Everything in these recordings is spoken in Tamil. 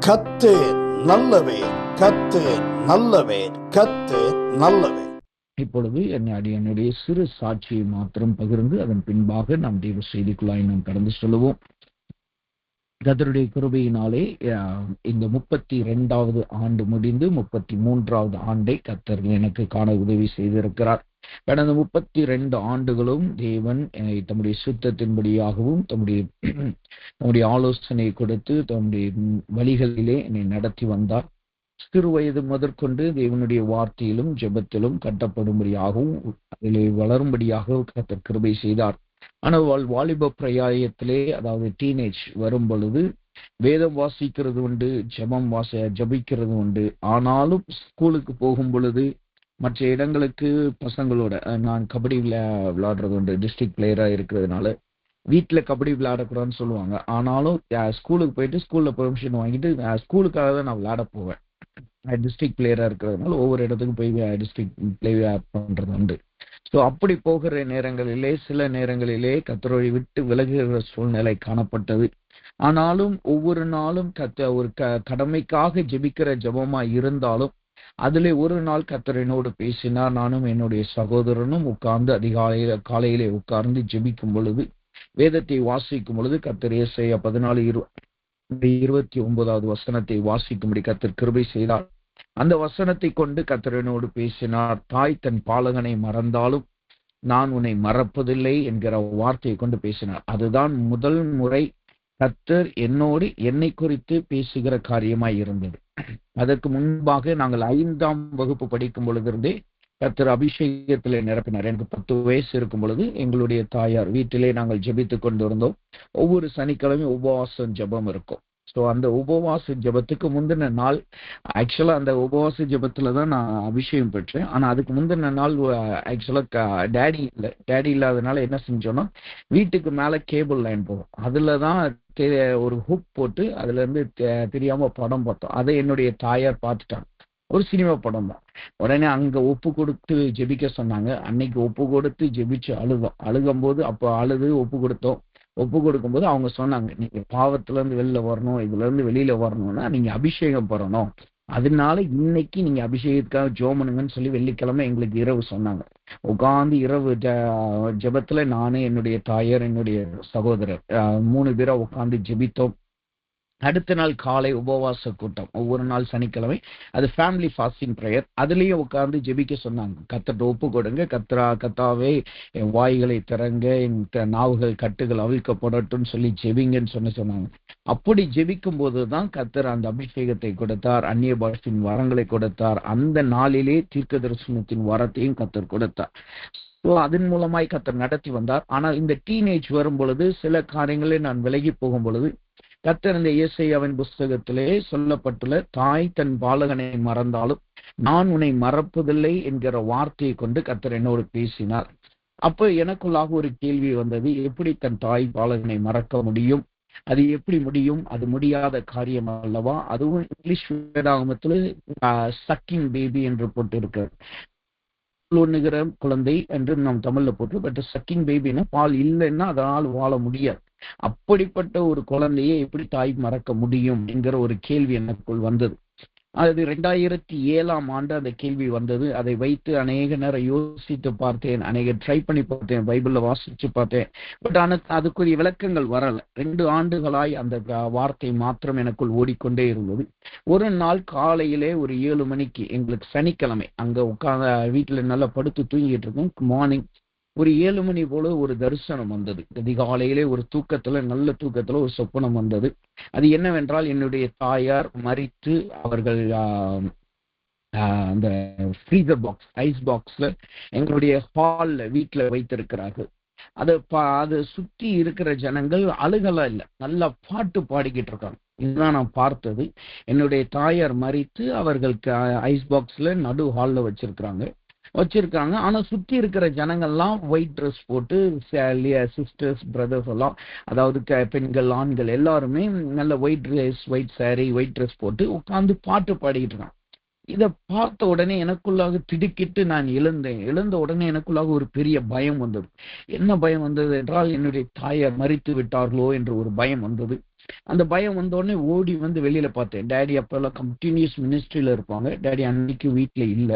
கர்த்தர் நல்லவர், கர்த்தர் நல்லவர், கர்த்தர் நல்லவர். இப்பொழுது என்னுடைய சிறு சாட்சியை மாத்திரம் பகிர்ந்து அதன் பின்பாக நாம் தெய்வ செய்திக்குள்ளாய் நாம் கடந்து சொல்லுவோம். கர்த்தருடைய கிருபையினாலே இந்த 32வது ஆண்டு முடிந்து 33வது ஆண்டை கர்த்தர் எனக்கு காண உதவி செய்திருக்கிறார். கடந்த 32 ஆண்டுகளும் தேவன் தம்முடைய சுத்தத்தின்படியாகவும் தம்முடைய ஆலோசனை கொடுத்து தம்முடைய வழிகளிலே என்னை நடத்தி வந்தார். சிறு வயது முதற்கொண்டு தேவனுடைய வார்த்தையிலும் ஜெபத்திலும் கட்டப்படும்படியாகவும் அதிலே வளரும்படியாக கர்த்தர் கிருபை செய்தார். ஆனால் வாலிப பிரயாயத்திலே, அதாவது டீனேஜ் வரும் பொழுது வேதம் வாசிக்கிறது உண்டு, ஜபிக்கிறது உண்டு. ஆனாலும் ஸ்கூலுக்கு போகும் பொழுது மற்ற இடங்களுக்கு பசங்களோட நான் கபடி விளையாடுறது உண்டு. டிஸ்ட்ரிக்ட் பிளேயரா இருக்கிறதுனால வீட்டுல கபடி விளையாடக்கூடாதுன்னு சொல்லுவாங்க. ஆனாலும் ஸ்கூலுக்கு போயிட்டு ஸ்கூல்ல பெர்மிஷன் வாங்கிட்டு ஸ்கூலுக்காக தான் நான் விளையாட போவேன். டிஸ்ட்ரிக்ட் பிளேயரா இருக்கிறதுனால ஒவ்வொரு இடத்துக்கும் போய் டிஸ்ட்ரிக்ட் பிளே பண்றது உண்டு. ஸோ அப்படி போகிற நேரங்களிலே சில நேரங்களிலே கர்த்தரை விட்டு விலகுகிற சூழ்நிலை காணப்பட்டது. ஆனாலும் ஒவ்வொரு நாளும் ஒரு கடமைக்காக ஜெபிக்கிற ஜெபமா இருந்தாலும் அதிலே ஒரு நாள் கர்த்தர் என்னோடு பேசினார். நானும் என்னுடைய சகோதரனும் உட்கார்ந்து காலையிலே உட்கார்ந்து ஜெபிக்கும் பொழுது, வேதத்தை வாசிக்கும் பொழுது கர்த்தர் ஏசாயா 14:29 வசனத்தை வாசிக்கும்படி கர்த்தர் கிருபை செய்தார். அந்த வசனத்தை கொண்டு கர்த்தர் என்னோடு பேசினார். தாய் தன் பாலகனை மறந்தாலும் நான் உன்னை மறப்பதில்லை என்கிற வார்த்தையை கொண்டு பேசினார். அதுதான் முதல் முறை கர்த்தர் என்னோடு என்னை குறித்து பேசுகிற காரியமாய் இருந்தது. அதற்கு முன்பாக நாங்கள் 5ஆம் வகுப்பு படிக்கும் பொழுதிருந்தே கர்த்தர் அபிஷேகத்திலே நிரப்பினார். எனக்கு 10 வயசு இருக்கும் பொழுது எங்களுடைய தாயார் வீட்டிலே நாங்கள் ஜெபித்துக் கொண்டிருந்தோம். ஒவ்வொரு சனிக்கிழமையும் உபவாசம் ஜெபம் இருக்கும். ஸோ அந்த உபவாச ஜெபத்துக்கு முந்தின நாள், ஆக்சுவலா அந்த உபவாச ஜெபத்துல தான் நான் அபிஷேகம் பெற்றேன். ஆனா அதுக்கு முந்தின நாள் ஆக்சுவலா டேடி இல்லாதனால என்ன செஞ்சோம்னா, வீட்டுக்கு மேல கேபிள் லைன் போகும். அதுலதான் ஒரு ஹுக் போட்டு அதுல இருந்து தெரியாம படம் பார்த்தோம். அதை என்னுடைய தாயார் பார்த்துட்டாங்க. ஒரு சினிமா படம் தான். உடனே அங்க ஒப்பு கொடுத்து ஜெபிக்க சொன்னாங்க. அன்னைக்கு ஒப்பு கொடுத்து ஜெபிச்சு அழுகும் போது அப்ப அழுது ஒப்பு கொடுக்கும்போது அவங்க சொன்னாங்க, நீங்க பாவத்துல இருந்து வெளில வரணும், இதுல இருந்து வெளியில வரணும்னா நீங்க அபிஷேகம் பெறணும். அதனால இன்னைக்கு நீங்க அபிஷேகத்துக்காக ஜோமனுங்கன்னு சொல்லி வெள்ளிக்கிழமை எங்களுக்கு இரவு சொன்னாங்க. உட்கார்ந்து இரவு ஜெபத்துல நானு, என்னுடைய தாயார், என்னுடைய சகோதரர் 3 பேரா உட்கார்ந்து ஜெபித்தோம். அடுத்த நாள் காலை உபவாச கூட்டம். ஒவ்வொரு நாள் சனிக்கிழமை அது ஃபேமிலி ஃபாஸ்டிங் ப்ரேயர். அதுலயும் உட்கார்ந்து ஜெபிக்க சொன்னாங்க. கர்த்தர்ட்ட ஒப்பு கொடுங்க, கர்த்தாவே என் வாய்களை திறங்க, என் நாவுகள் கட்டுகள் அவிழ்க்கப்படட்டும் சொல்லி ஜெபிங்கன்னு சொன்னாங்க. அப்படி ஜெபிக்கும் போதுதான் கர்த்தர் அந்த அபிஷேகத்தை கொடுத்தார், அந்நிய பாஷையின் வரங்களை கொடுத்தார். அந்த நாளிலே தீர்க்க தரிசனத்தின் வரத்தையும் கர்த்தர் கொடுத்தார். அதன் மூலமாய் கர்த்தர் நடத்தி வந்தார். ஆனால் இந்த டீனேஜ் வரும் பொழுது சில காரியங்களே நான் விலகி போகும் பொழுது கர்த்தர் இந்த ஏசாயாவின் புஸ்தகத்திலே சொல்லப்பட்டுள்ள தாய் தன் பாலகனை மறந்தாலும் நான் உன்னை மறப்பதில்லை என்கிற வார்த்தையை கொண்டு கர்த்தர் என்னோடு பேசினார். அப்ப எனக்குள்ளாக ஒரு கேள்வி வந்தது, எப்படி தன் தாய் பாலகனை மறக்க முடியும்? அது எப்படி முடியும்? அது முடியாத காரியம் அல்லவா? அதுவும் இங்கிலீஷ் வேதாகமத்தில் சக்கிங் பேபி என்று போட்டு இருக்கிறது. ஒண்ணுகிற குழந்தை என்று நாம் தமிழ்ல போட்டு, பட் சக்கிங் பேபின்னா பால் இல்லைன்னா அதனால் வாழ முடியாது. அப்படிப்பட்ட ஒரு குழந்தையை எப்படி தாய் மறக்க முடியும் என்கிற ஒரு கேள்வி எனக்குள் வந்தது. அது 2007ஆம் ஆண்டு அந்த கேள்வி வந்தது. அதை வைத்து அநேக நேரம் யோசித்து பார்த்தேன், ட்ரை பண்ணி பார்த்தேன், பைபிள்ல வாசிச்சு பார்த்தேன். பட் அதுக்குரிய விளக்கங்கள் வரல. 2 ஆண்டுகளாய் அந்த வார்த்தை மாத்திரம் எனக்குள் ஓடிக்கொண்டே இருந்தது. ஒரு நாள் காலையிலே ஒரு 7 மணிக்கு, எங்களுக்கு சனிக்கிழமை, அங்க உட்கார்ந்து வீட்டுல நல்லா படுத்து தூங்கிட்டு இருக்கோம். மார்னிங் ஒரு 7 மணி போல ஒரு தரிசனம் வந்தது. அதிகாலையிலே ஒரு நல்ல தூக்கத்துல ஒரு சொப்பனம் வந்தது. அது என்னவென்றால், என்னுடைய தாயார் மரித்து அவர்கள் அந்த ஃப்ரீசர் பாக்ஸ், ஐஸ் பாக்ஸ்ல எங்களுடைய ஹால்ல வீட்டுல வைத்திருக்கிறார்கள். அது சுத்தி இருக்கிற ஜனங்கள் அழுகலாம் இல்லை, நல்லா பாட்டு பாடிக்கிட்டு இருக்காங்க. இதுதான் நான் பார்த்தது. என்னுடைய தாயார் மரித்து அவர்களுக்கு ஐஸ் பாக்ஸ்ல நடு ஹால்ல வச்சிருக்காங்க. ஆனா சுத்தி இருக்கிற ஜனங்கள்லாம் ஒயிட் ட்ரெஸ் போட்டு, சிஸ்டர்ஸ் பிரதர்ஸ் எல்லாம், அதாவது பெண்கள் ஆண்கள் எல்லாருமே நல்ல white dress, white sorry, white dress போட்டு உட்கார்ந்து பாட்டு பாடிக்கிட்டு இருக்காங்க. இதை பார்த்த உடனே எனக்குள்ளாக திடுக்கிட்டு நான் எழுந்த உடனே எனக்குள்ளாக ஒரு பெரிய பயம் வந்தது. என்ன பயம் வந்தது என்றால், என்னுடைய தாயார் மரித்து விட்டார்களோ என்று ஒரு பயம் வந்தது. அந்த பயம் வந்தோடனே ஓடி வந்து வெளியில பார்த்தேன். டேடி அப்பெல்லாம் கண்டினியூஸ் மினிஸ்ட்ரியில இருப்பாங்க. டேடி அன்னைக்கு வீட்டுல இல்ல.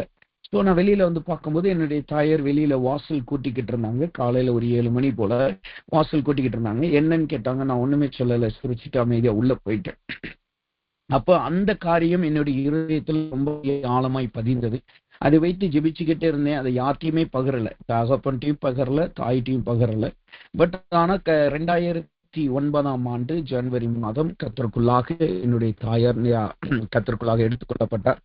ஸோ நான் வெளியில வந்து பார்க்கும்போது என்னுடைய தாயார் வெளியில வாசல் கூட்டிக்கிட்டு இருந்தாங்க. காலையில ஒரு 7 மணி போல வாசல் கூட்டிக்கிட்டு இருந்தாங்க. என்னன்னு கேட்டாங்க. நான் ஒண்ணுமே சொல்லலை, சிரிச்சுட்டு அமைதியா உள்ள போயிட்டேன். அப்ப அந்த காரியம் என்னுடைய இருதயத்தில் ரொம்ப ஆழமாய் பதிந்தது. அதை வைத்து ஜெபிச்சுக்கிட்டே இருந்தேன். அதை யார்ட்டையுமே பகிரல, தகப்பன்ட்டையும் பகிரல, தாய்ட்டையும் பகிரல. பட் ஆனா 2009 ஆண்டு ஜனவரி மாதம் கர்த்தருக்குள்ளாக என்னுடைய தாயார் கர்த்தருக்குள்ளாக எடுத்துக்கொள்ளப்பட்டார்.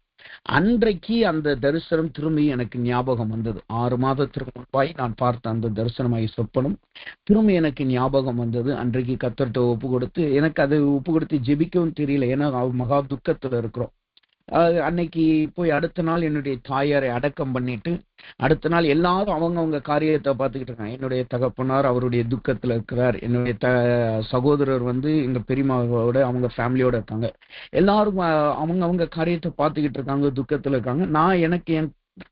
அன்றைக்கு அந்த தரிசனம் திரும்பி எனக்கு ஞாபகம் வந்தது. 6 மாதத்திற்கு முன்பாய் நான் பார்த்த அந்த தரிசனமாய் சொப்பனம் திரும்பி எனக்கு ஞாபகம் வந்தது. அன்றைக்கு கர்த்தர்ட்ட ஒப்பு கொடுத்து, எனக்கு அதை ஒப்பு கொடுத்து ஜெபிக்கவும் தெரியல. ஏன்னா மகா துக்கத்துல இருக்கிறோம். அன்னைக்கு போய் அடுத்த நாள் என்னுடைய தாயாரை அடக்கம் பண்ணிட்டு, அடுத்த நாள் எல்லாரும் அவங்கவங்க காரியத்தை பார்த்துக்கிட்டு இருக்காங்க. என்னுடைய தகப்பனார் அவருடைய துக்கத்துல இருக்கிறார். என்னுடைய சகோதரர் வந்து எங்க பெரியம்மாவோட அவங்க ஃபேமிலியோட இருக்காங்க. எல்லாரும் அவங்க காரியத்தை பார்த்துக்கிட்டு இருக்காங்க, துக்கத்துல இருக்காங்க. நான் எனக்கு என்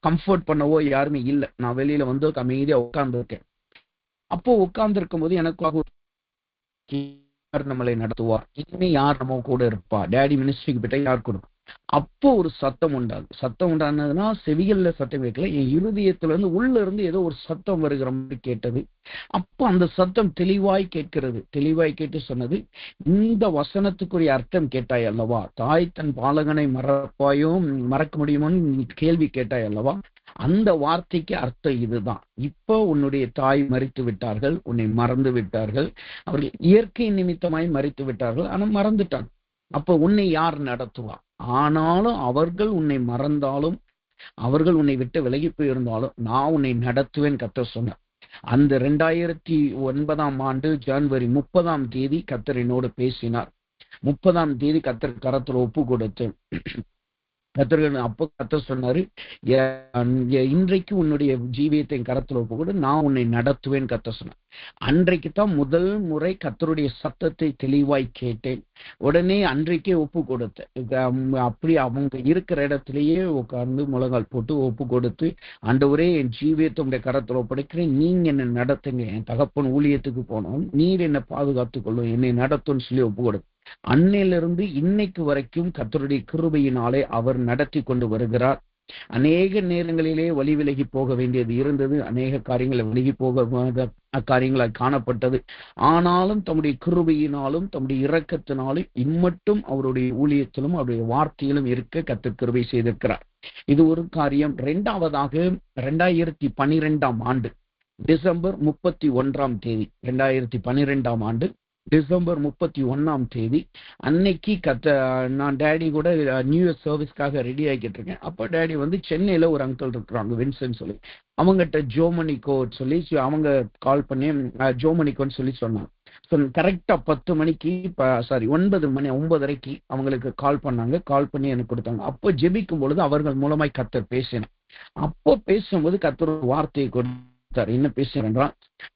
கம்ஃபர்ட் பண்ணவோ யாருமே இல்லை. நான் வெளியில வந்து அமைதியா உட்கார்ந்துருக்கேன். அப்போ உட்கார்ந்து இருக்கும் போது எனக்கு யார் நம்மளை நடத்துவார், இனிமே யார் நம்ம கூட இருப்பா, டேடி மினிஸ்ட்ரிக்கு போயிட்டா யார் கூட. அப்போ ஒரு சத்தம் உண்டாது. சத்தம் உண்டானதுன்னா செவிகள்ல சத்தம் கேட்கல, என் இருதயத்துல இருந்து உள்ள இருந்து ஏதோ ஒரு சத்தம் வருகிற மாதிரி கேட்டது. அப்போ அந்த சத்தம் தெளிவாய் கேட்கிறது. தெளிவாய் கேட்டு சொன்னது, இந்த வசனத்துக்குரிய அர்த்தம் கேட்டாய் அல்லவா, தாய் தன் பாலகனை மறப்பாயோ மறக்க முடியுமோன்னு கேள்வி கேட்டாய் அல்லவா, அந்த வார்த்தைக்கு அர்த்தம் இதுதான். இப்போ உன்னுடைய தாய் மரித்து விட்டார்கள், உன்னை மறந்து விட்டார்கள், அவர்கள் இயற்கை நிமித்தமாய் மரித்து விட்டார்கள், ஆனா மறந்துட்டாங்க. அப்ப உன்னை யார் நடத்துவா? ஆனாலும் அவர்கள் உன்னை மறந்தாலும், அவர்கள் உன்னை விட்டு விலகி போயிருந்தாலும் நான் உன்னை நடத்துவேன் கர்த்தர் சொன்னார். அந்த 2009 ஆண்டு ஜனவரி 30 கர்த்தர் என்னோடு பேசினார். 30 கர்த்தர் கரத்துல ஒப்பு கொடுத்தேன். கர்த்தர் அப்போ கர்த்தர் சொன்னாரு, இன்றைக்கு உன்னுடைய ஜீவியத்தை கரத்துல ஒப்பு கொடு, நான் உன்னை நடத்துவேன் கர்த்தர் சொன்னார். அன்றைக்கு தான் முதல் முறை கர்த்தருடைய சத்தத்தை தெளிவாய் கேட்டேன். உடனே அன்றைக்கே ஒப்பு கொடுத்தேன். அப்படி அவங்க இருக்கிற இடத்திலேயே உட்கார்ந்து முழங்கால் போட்டு ஒப்பு கொடுத்து, ஆண்டவரே என் ஜீவியத்தை உடைய கரத்துல ஒப்படைக்கிறேன், நீங்க என்ன நடத்துங்க, என் தகப்பன் ஊழியத்துக்கு போனோம், நீர் என்னை பாதுகாத்துக் கொள்ளும், என்னை நடத்தும்னு சொல்லி ஒப்பு கொடுத்து, அன்னையிலிருந்து இன்னைக்கு வரைக்கும் கர்த்தருடைய கிருபையினாலே அவர் நடத்தி கொண்டு வருகிறார். அநேக நேரங்களிலே வழி விலகி போக வேண்டியது இருந்தது, அநேக காரியங்களை விலகி போக காரியங்களால் காணப்பட்டது. ஆனாலும் தம்முடைய கிருபையினாலும் தம்முடைய இரக்கத்தினாலும் இம்மட்டும் அவருடைய ஊழியத்திலும் அவருடைய வார்த்தையிலும் இருக்க கர்த்தர் கிருபை செய்திருக்கிறார். இது ஒரு காரியம். இரண்டாவதாக 2012 ஆண்டு டிசம்பர் 31 2012 ஆண்டு டிசம்பர் 31 அன்னைக்கு நான் டேடி கூட நியூ இயர் சர்வீஸ்க்காக ரெடி ஆகிட்டு இருக்கேன். அப்போ டேடி வந்து சென்னையில ஒரு அங்கிள் இருக்கிறாங்க, வின்சன் சொல்லி, அவங்ககிட்ட ஜோமனிக்கோ சொல்லி அவங்க கால் பண்ணி ஜோமனிக்கோன்னு சொல்லி சொன்னாங்க. கரெக்டா 10 மணிக்கு 9:30 அவங்களுக்கு கால் பண்ணாங்க. கால் பண்ணி எனக்கு கொடுத்தாங்க. அப்போ ஜெபிக்கும் பொழுது அவர்கள் மூலமாய் கர்த்தர் பேசினார். அப்போ பேசும்போது கர்த்தர் ஒரு வார்த்தையை கொடுத்தார். என்ன பேசுறேன்றா,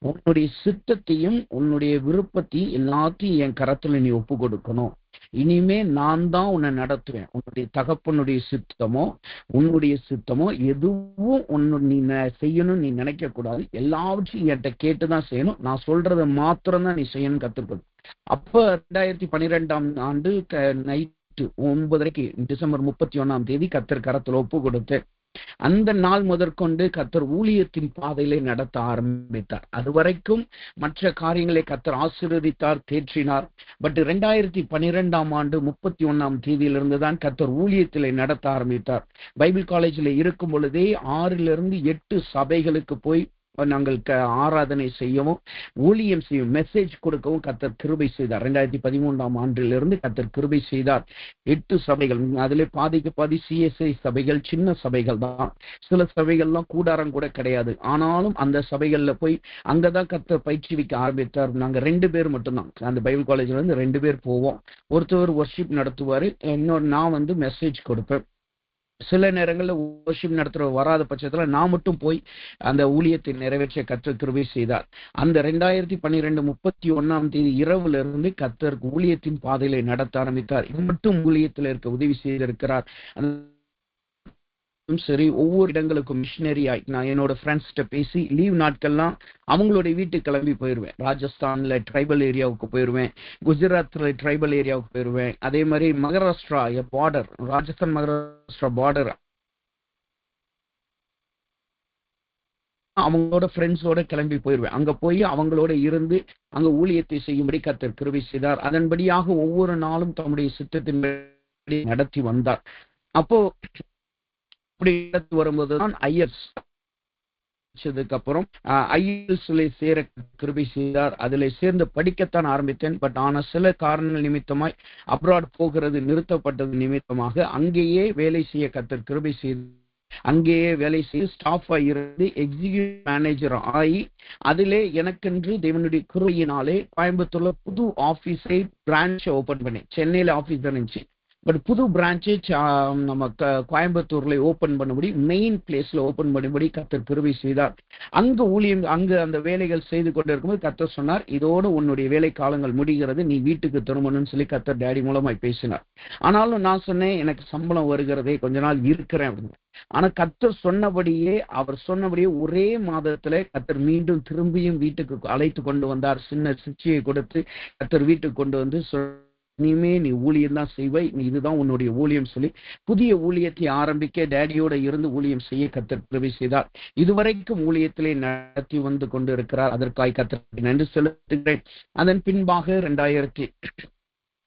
உன்னுடைய சித்தத்தையும் உன்னுடைய விருப்பத்தையும் எல்லாத்தையும் என் கரத்துல நீ ஒப்பு கொடுக்கணும். இனிமே நான் தான் உன்னை நடத்துவேன். உன்னுடைய தகப்பனுடைய சித்தமோ உன்னுடைய சித்தமோ எதுவும் நீ செய்யணும் நீ நினைக்க கூடாது. எல்லாவற்றையும் என்கிட்ட கேட்டுதான் செய்யணும். நான் சொல்றதை மாத்திரம் தான் நீ செய்யணும் கத்துக்கணும். அப்ப 2012 ஆண்டு நைட்டு 9:30 டிசம்பர் 31 கர்த்தர் கரத்துல ஒப்பு கொடுத்து, அந்த நாள் முதற்கொண்டு கர்த்தர் ஊழியத்தின் பாதையிலே நடத்த ஆரம்பித்தார். அதுவரைக்கும் மற்ற காரியங்களை கர்த்தர் ஆசீர்வதித்தார், தேற்றினார். பட் 2012 ஆண்டு 31 தான் கர்த்தர் ஊழியத்திலே நடத்த ஆரம்பித்தார். பைபிள் காலேஜில் இருக்கும் பொழுதே 6 to 8 சபைகளுக்கு போய் நாங்கள் ஆராதனை செய்யவும் ஊழியம் செய்யவும் மெசேஜ் கொடுக்கவும் கர்த்தர் கிருபை செய்தார். 2013 ஆண்டிலிருந்து கர்த்தர் கிருபை செய்தார். 8 சபைகள், அதிலே பாதிக்கு பாதி CSI சபைகள், சின்ன சபைகள் தான். சில சபைகள்லாம் கூடாரம் கூட கிடையாது. ஆனாலும் அந்த சபைகள்ல போய் அங்கதான் கர்த்தர் பயிற்சிவிக்க ஆரம்பித்தார். நாங்க 2 பேர் மட்டும்தான் அந்த பைபிள் காலேஜ்ல இருந்து 2 பேர் போவோம். ஒருத்தர் வொர்ஷிப் நடத்துவாரு, இன்னொரு நான் வந்து மெசேஜ் கொடுப்பேன். சில நேரங்களில் வொர்ஷிப் நடத்துற வராத பட்சத்துல நான் மட்டும் போய் அந்த ஊழியத்தை நிறைவேற்ற கர்த்தர் கிருபை செய்தார். அந்த 2012 31 இரவுல இருந்து கர்த்தர் ஊழியத்தின் பாதையில நடத்த ஆரம்பித்தார். மட்டும் ஊழியத்தில் இருக்க உதவி செய்திருக்கிறார். சரி ஒவ்வொரு இடங்களுக்கும் மிஷினரியாய் நான் என்னோட ஃப்ரெண்ட்ஸ்கிட்ட பேசி லீவ் நாட்கள்லாம் அவங்களுடைய வீட்டுக்கு கிளம்பி போயிடுவேன். ராஜஸ்தான்ல ட்ரைபல் ஏரியாவுக்கு போயிடுவேன், குஜராத்ல ட்ரைபல் ஏரியாவுக்கு போயிடுவேன். அதே மாதிரி மகாராஷ்டிரா பார்டர், ராஜஸ்தான் மகாராஷ்டிரா பார்டர் அவங்களோட ஃப்ரெண்ட்ஸோட கிளம்பி போயிடுவேன். அங்க போய் அவங்களோட இருந்து அங்க ஊழியத்தை செய்யும்படி கர்த்தர் கிருபை செய்தார். அதன்படியாக ஒவ்வொரு நாளும் தம்முடைய சித்தத்தின்படி நடத்தி வந்தார். அப்போ அப்படி நடத்தி வரும்போதுதான் ஐஎல்ஸ் அப்புறம் ஐஎல்ஸ்ல சேர கிருபை செய்தார். அதுல சேர்ந்து படிக்கத்தான் ஆரம்பித்தேன். பட் ஆனா சில காரணங்கள் நிமித்தமாய் அப்ராட் போகிறது நிறுத்தப்பட்டது நிமித்தமாக அங்கேயே வேலை செய்ய கர்த்தர் கிருபை செய்து அங்கேயே வேலை செய்து ஸ்டாஃபா இருந்து எக்ஸிகியூட்டிவ் மேனேஜர் ஆகி அதிலே எனக்கென்று தேவனுடைய கிருபையினாலே கோயம்புத்தூர்ல புது ஆபீஸை பிரான்ச் ஓபன் பண்ணேன். சென்னையில ஆபீஸ் தான் இருந்துச்சு, பட் புது பிரான்ச்சு நம்ம கோயம்புத்தூர்ல ஓபன் பண்ணும்படி மெயின் பிளேஸ்ல ஓபன் பண்ணும்படி கர்த்தர் கிருபை செய்தார். அங்க ஊழியம் அங்க அந்த வேலைகள் செய்து கொண்டு இருக்கும்போது கர்த்தர் சொன்னார், இதோடு உன்னுடைய வேலை காலங்கள் முடிகிறது, நீ வீட்டுக்கு திரும்பணும்னு சொல்லி கர்த்தர் டேடி மூலமாய் பேசினார். ஆனாலும் நான் சொன்னேன், எனக்கு சம்பளம் வருகிறதே, கொஞ்ச நாள் இருக்கிறேன் அப்படின்னு. ஆனா கர்த்தர் சொன்னபடியே அவர் சொன்னபடியே ஒரே மாதத்துல கர்த்தர் மீண்டும் திரும்பியும் வீட்டுக்கு அழைத்து கொண்டு வந்தார். சின்ன சிக்ஷையை கொடுத்து கர்த்தர் வீட்டுக்கு கொண்டு வந்து இனிமே நீ ஊழியம் தான் செய்வாய், நீ இதுதான் உன்னுடைய ஊழியம் சொல்லி புதிய ஊழியத்தை ஆரம்பிக்க டேடியோட இருந்து ஊழியம் செய்ய கர்த்தர் கிருபை செய்தார். இதுவரைக்கும் ஊழியத்திலே நடத்தி வந்து கொண்டு இருக்கிறார். அதற்காக கர்த்தருக்கு நன்றி செலுத்துகிறேன். அதன் பின்பாக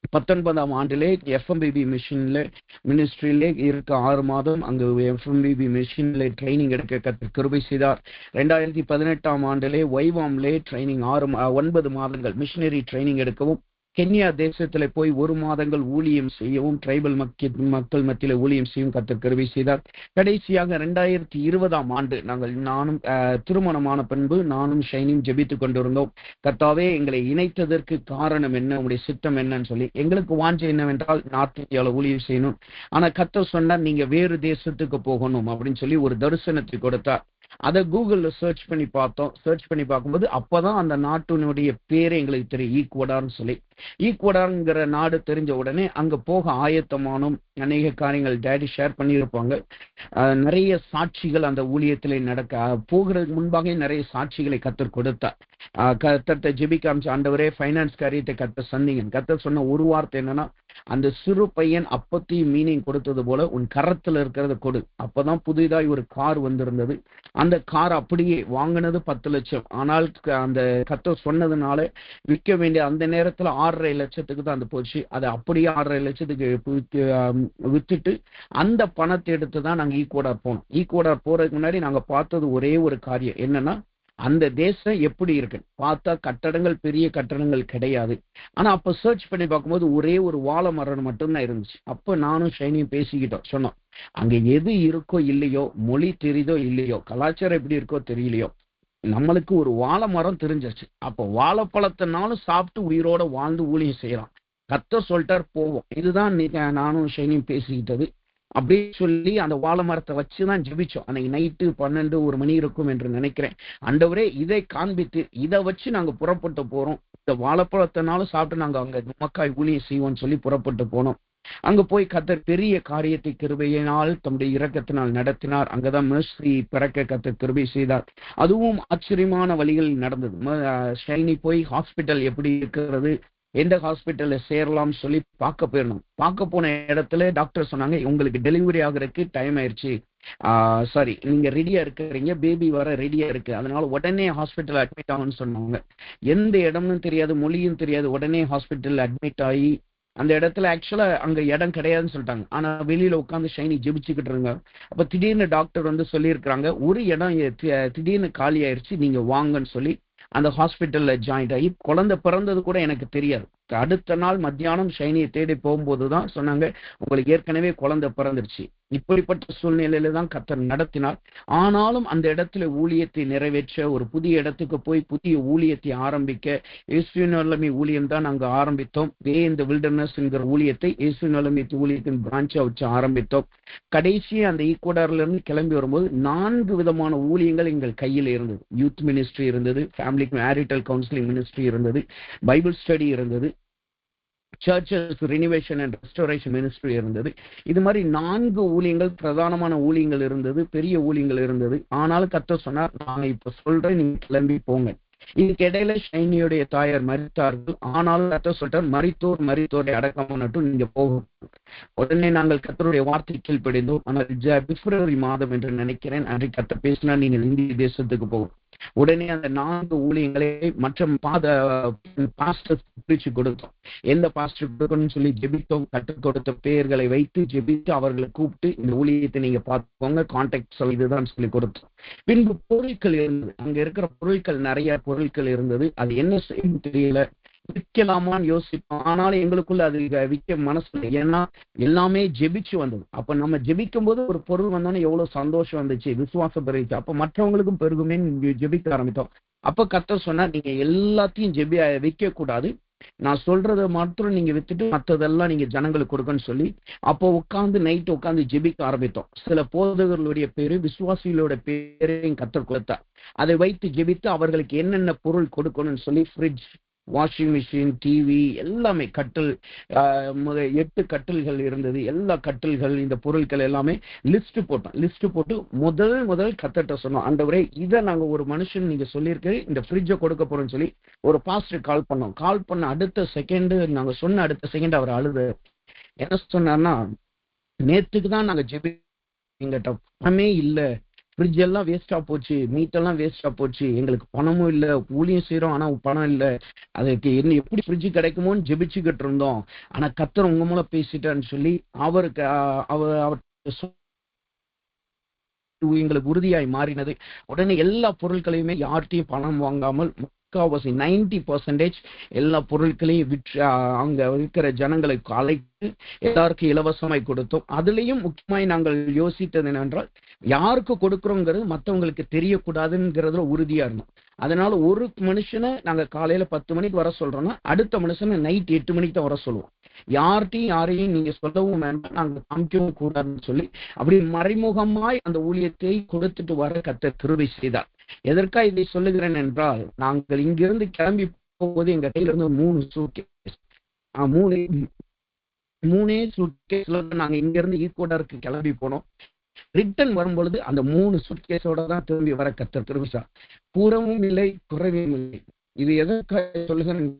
2019 ஆண்டிலே எஃப்எம்பிபி மிஷின்ல மினிஸ்ட்ரியிலே இருக்க 6 மாதம் அங்கு எஃப்எம்பிபி மிஷின்ல ட்ரைனிங் எடுக்க கர்த்தர் கிருபை செய்தார். 2018 ஆண்டிலே வைவாம்லே ட்ரைனிங் 9 மாதங்கள் மிஷினரி ட்ரைனிங் எடுக்கவும் கென்யா தேசத்துல போய் 1 மாதங்கள் ஊழியம் செய்யவும் ட்ரைபல் மக்கள் மத்தியில ஊழியம் செய்யவும் கர்த்தர் கிருபை செய்தார். கடைசியாக 2020 ஆண்டு நானும் திருமணமான பின்பு நானும் ஷைனியும் ஜெபித்துக் கொண்டிருந்தோம். கர்த்தாவே, எங்களை இணைத்ததற்கு காரணம் என்ன, உங்களுடைய சித்தம் என்னன்னு சொல்லி. எங்களுக்கு வாஞ்சை என்னவென்றால் நார்த் இந்தியாவில் ஊழியம் செய்யணும். ஆனா கர்த்தர் சொன்னார், நீங்க வேறு தேசத்துக்கு போகணும் அப்படின்னு சொல்லி ஒரு தரிசனத்தை கொடுத்தார். அதை கூகுள்ல சர்ச் பண்ணி பார்த்தோம். சர்ச் பண்ணி பார்க்கும்போது அப்பதான் அந்த நாட்டினுடைய பேரை எங்களுக்கு தெரியும், ஈக்குவடார்னு சொல்லி. ஈக்குவடார்ங்கிற நாடு தெரிஞ்ச உடனே அங்க போக ஆயத்தமானோம். அநேக காரியங்கள் டேடி ஷேர் பண்ணியிருப்பாங்க. நிறைய சாட்சிகள் அந்த ஊழியத்திலே நடக்க போகிறதுக்கு முன்பாக நிறைய சாட்சிகளை கர்த்தர் கொடுத்தார். கர்த்தர்ட்ட ஜெபிக்க ஆரம்பிச்ச, ஆண்டவரே ஃபைனான்ஸ் காரியத்தை கர்த்தர் சந்திங்க. கர்த்தர் சொன்ன ஒரு வார்த்தை என்னன்னா, அந்த சிறு பையன் அப்பத்தையும் மீனிங் கொடுத்தது போல உன் கரத்துல இருக்கிறத கொடு. அப்பதான் புதிதாய் ஒரு கார் வந்திருந்தது. அந்த கார் அப்படியே வாங்கினது 10 லட்சம். ஆனால் அந்த கர்த்தர் சொன்னதுனால விற்க வேண்டிய அந்த நேரத்துல 6.5 லட்சத்துக்கு தான் அந்த போச்சு. அதை அப்படியே 6.5 லட்சத்துக்கு வித்துட்டு அந்த பணத்தை எடுத்து தான் நாங்க ஈக்குவடார் போனோம். ஈக்குவடார் போறதுக்கு முன்னாடி நாங்க பார்த்தது ஒரே ஒரு காரியம் என்னன்னா, அந்த தேசம் எப்படி இருக்கு பார்த்தா கட்டடங்கள், பெரிய கட்டடங்கள் கிடையாது. ஆனா அப்ப சர்ச் பண்ணி பார்க்கும்போது ஒரே ஒரு வாழை மரம் மட்டும்தான் இருந்துச்சு. அப்ப நானும் ஷைனியும் பேசிக்கிட்டோம், சொன்னோம், அங்க எது இருக்கோ இல்லையோ, மொழி தெரியுதோ இல்லையோ, கலாச்சாரம் எப்படி இருக்கோ தெரியலையோ, நம்மளுக்கு ஒரு வாழை மரம் தெரிஞ்சிருச்சு. அப்போ வாழைப்பழத்தினாலும் சாப்பிட்டு உயிரோட வாழ்ந்து ஊழியம் செய்யலாம். கர்த்தர் சொல்லிட்டார், போவோம். இதுதான் நானும் ஷைனியும் பேசிக்கிட்டது. அப்படின்னு சொல்லி அந்த வாழை மரத்தை வச்சுதான் ஜெபிச்சோம். அன்னைக்கு நைட்டு 12-1 மணி இருக்கும் என்று நினைக்கிறேன். ஆண்டவரே, இதை காண்பித்து இதை வச்சு நாங்க புறப்பட்டு போறோம், இந்த வாழைப்பழத்தினாலும் சாப்பிட்டு நாங்க அங்க நமக்காய் ஊழியம் செய்வோம்னு சொல்லி புறப்பட்டு போனோம். அங்க போய் கர்த்தர் பெரிய காரியத்தை கிருபையினால் தம்முடைய இரக்கத்தினால் நடத்தினார். அங்கதான் மினிஸ்ட்ரி பிறக்க கர்த்தர் கிருபை செய்தார். அதுவும் ஆச்சரியமான வழிகளில் நடந்தது. ஷைனி போய் ஹாஸ்பிட்டல் எப்படி இருக்கிறது, எந்த ஹாஸ்பிட்டல்ல சேரலாம் சொல்லி பார்க்க போயிருந்தோம். பார்க்க போன இடத்துல டாக்டர் சொன்னாங்க, உங்களுக்கு டெலிவரி ஆகுறதுக்கு டைம் ஆயிடுச்சு, சாரி, நீங்க ரெடியா இருக்கிறீங்க, பேபி வர ரெடியா இருக்கு, அதனால உடனே ஹாஸ்பிட்டல் அட்மிட் ஆகும்னு சொன்னாங்க. எந்த இடம்னு தெரியாது, மொழியும் தெரியாது. உடனே ஹாஸ்பிட்டல் அட்மிட் ஆகி அந்த இடத்துல ஆக்சுவலா அங்க இடம் கிடையாதுன்னு சொல்லிட்டாங்க. ஆனா வெளியில உட்காந்து ஷைனி ஜெபிச்சுக்கிட்டு இருங்க. அப்ப திடீர்னு டாக்டர் வந்து சொல்லியிருக்கிறாங்க, ஒரு இடம் திடீர்னு காலி ஆயிடுச்சு, நீங்க வாங்கன்னு சொல்லி அந்த ஹாஸ்பிட்டல்ல ஜாயின் ஆகி குழந்தை பிறந்தது கூட எனக்கு தெரியாது. அடுத்த நாள் மத்தியானம் ஷைனியை தேடி போகும்போதுதான் சொன்னாங்க, உங்களுக்கு ஏற்கனவே குழந்தை பிறந்துருச்சு. இப்படிப்பட்ட சூழ்நிலையில தான் கர்த்தர் நடத்தினார். ஆனாலும் அந்த இடத்துல ஊழியத்தை நிறைவேற்ற ஒரு புதிய இடத்துக்கு போய் புதிய ஊழியத்தை ஆரம்பிக்க இயேசுவின் ஊழியம் தான் நாங்க ஆரம்பித்தோம். இந்த வில்டர்னஸ் என்கிற ஊழியத்தை இயேசுவின் ஊழியத்தின் பிரான்ச்சா வச்சு ஆரம்பித்தோம். கடைசி அந்த ஈக்குவடார்ல இருந்து கிளம்பி வரும்போது 4 விதமான ஊழியங்கள் எங்கள் கையில் இருந்தது. யூத் மினிஸ்ட்ரி இருந்தது, ஃபேமிலி மேரிட்டல் கவுன்சிலிங் மினிஸ்ட்ரி இருந்தது, பைபிள் ஸ்டடி இருந்தது, churches renovation and restoration ministry இருந்தது. இது மாதிரி 4 ஊழியங்கள், பிரதானமான ஊழியங்கள் இருந்தது, பெரிய ஊழியங்கள் இருந்தது. ஆனாலும் கர்த்தர் சொன்னார், நான் இப்ப சொல்றேன், நீங்க கிளம்பி போங்க. இதுக்கு இடையில ஷைனியுடைய தாயார் மரித்தார்கள். ஆனாலும் கர்த்தர் சொல்லிட்டார், மரித்தோரை அடக்கம் பண்ணட்டும், நீங்க போகும். உடனே நாங்கள் கர்த்தருடைய வார்த்தை கீழ்ப்படிந்தோம். ஆனால் பிப்ரவரி மாதம் என்று நினைக்கிறேன், அன்றைக்கு கர்த்தர் பேசினா, நீங்கள் இந்திய தேசத்துக்கு போகும். உடனே அந்த 4 ஊழியங்களை மற்ற பாஸ்டர் பிரிச்சு கொடுத்தோம். எந்த பாஸ்டர் கொடுக்கணும்னு சொல்லி ஜெபித்தோம். கற்றுக் கொடுத்த பெயர்களை வைத்து ஜெபித்து அவர்களை கூப்பிட்டு, இந்த ஊழியத்தை நீங்க பார்த்துக்கோங்க, கான்டாக்ட் இதுதான் சொல்லி கொடுத்தோம். பின்பு பொருட்கள் இருந்தது. அங்க இருக்கிற பொருட்கள், நிறைய பொருட்கள் இருந்தது. அது என்ன செய்யும் தெரியல, விற்கலாமான்னு யோசிப்போம். ஆனாலும் எங்களுக்குள்ள அது விற்க மனசு, ஏன்னா எல்லாமே ஜெபிச்சு வந்தது. அப்ப நம்ம ஜெபிக்கும் போது ஒரு பொருள் வந்தோன்னே எவ்வளவு சந்தோஷம் வந்துச்சு, விசுவாசம் பெருகிச்சு. அப்ப மற்றவங்களுக்கும் பெருகுமே ஜெபிக்க ஆரம்பித்தோம். அப்ப கர்த்தர் சொன்னா, நீங்க எல்லாத்தையும் விற்க கூடாது, நான் சொல்றதை மாத்திரம் நீங்க வித்துட்டு மற்றதெல்லாம் நீங்க ஜனங்களுக்கு கொடுக்கன்னு சொல்லி, அப்போ நைட்டு உட்காந்து ஜெபிக்க ஆரம்பித்தோம். சில போதகர்களுடைய பேரு, விசுவாசிகளோட பேரையும் கர்த்தர் கொடுத்தார். அதை வைத்து ஜெபித்து அவர்களுக்கு என்னென்ன பொருள் கொடுக்கணும்னு சொல்லி, ஃப்ரிட்ஜ், வாஷிங் மிஷின், டிவி, எல்லாமே, கட்டில், 8 கட்டில்கள் இருந்தது. எல்லா கட்டில்கள், இந்த பொருட்கள் எல்லாமே லிஸ்ட் போட்டோம். லிஸ்ட் போட்டு முதல் கர்த்தர்ட்ட சொன்னோம், ஆண்டவரே, இதை நாங்க ஒரு மனுஷன் நீங்க சொல்லியிருக்க இந்த ஃப்ரிட்ஜை கொடுக்க போறோம்னு சொல்லி ஒரு பாஸ்டர் கால் பண்ணோம். கால் பண்ண அடுத்த செகண்ட், நாங்க சொன்ன அடுத்த செகண்ட் அவர் அழுது என்ன சொன்னார்னா, நேத்துக்கு தான் நாங்க எங்கிட்ட பணமே இல்லை, ஃப்ரிட்ஜ் எல்லாம் வேஸ்டா போச்சு, மீட்டெல்லாம் வேஸ்டா போச்சு, எங்களுக்கு பணமும் இல்லை, ஊழியம் செய்யறோம் ஆனா பணம் இல்லை, அதுக்கு என்ன எப்படி ஃப்ரிட்ஜ் கிடைக்குமோன்னு ஜெபிச்சுக்கிட்டு இருந்தோம். ஆனா கர்த்தர் உங்க மூலம் பேசிட்டான்னு சொல்லி அவருக்கு எங்களுக்கு உறுதியாய் மாறினது. உடனே எல்லா பொருட்களையுமே யார்ட்டையும் பணம் வாங்காமல் 90% எல்லா பொருட்களையும் விற்று அங்க இருக்கிற ஜனங்களுக்கு அழைத்து எல்லாருக்கும் இலவசமாய் கொடுத்தோம். அதுலயும் முக்கியமாய் நாங்கள் யோசித்தது என்னவென்றால், யாருக்கு கொடுக்கிறோங்கிறது மற்றவங்களுக்கு தெரியக்கூடாதுங்கிறதுல உறுதியா இருந்தோம். அதனால ஒரு மனுஷனை நாங்க காலையில 10 மணிக்கு வர சொல்றோம்னா, அடுத்த மனுஷனை நைட் 8 மணிக்கு தான் வர சொல்லுவோம். யாரையும் நீங்க சொல்லவும் வேண்டாம், நாங்க காமிக்கவும் கூடாதுன்னு சொல்லி அப்படி மறைமுகமாய் அந்த ஊழியத்தை கொடுத்துட்டு வர கர்த்தர் கிருபை செய்தார். எதற்காக இதை சொல்லுகிறேன் என்றால், நாங்கள் இங்கிருந்து கிளம்பி போகும்போது எங்க கையில இருந்து 3 சூட்கேஸ், மூணே சூட்கேஸ்ல நாங்க இங்க இருந்து ஈக்குவடாருக்கு கிளம்பி போனோம். ரிட்டர்ன் வரும்பொழுது அந்த 3 சூட்கேஸோட தான் திரும்பி வர கர்த்தர் கிருபை செய்தார். பூரமும் இல்லை, குறைவும் இல்லை. இது எதற்காக சொல்லுகிறேன்,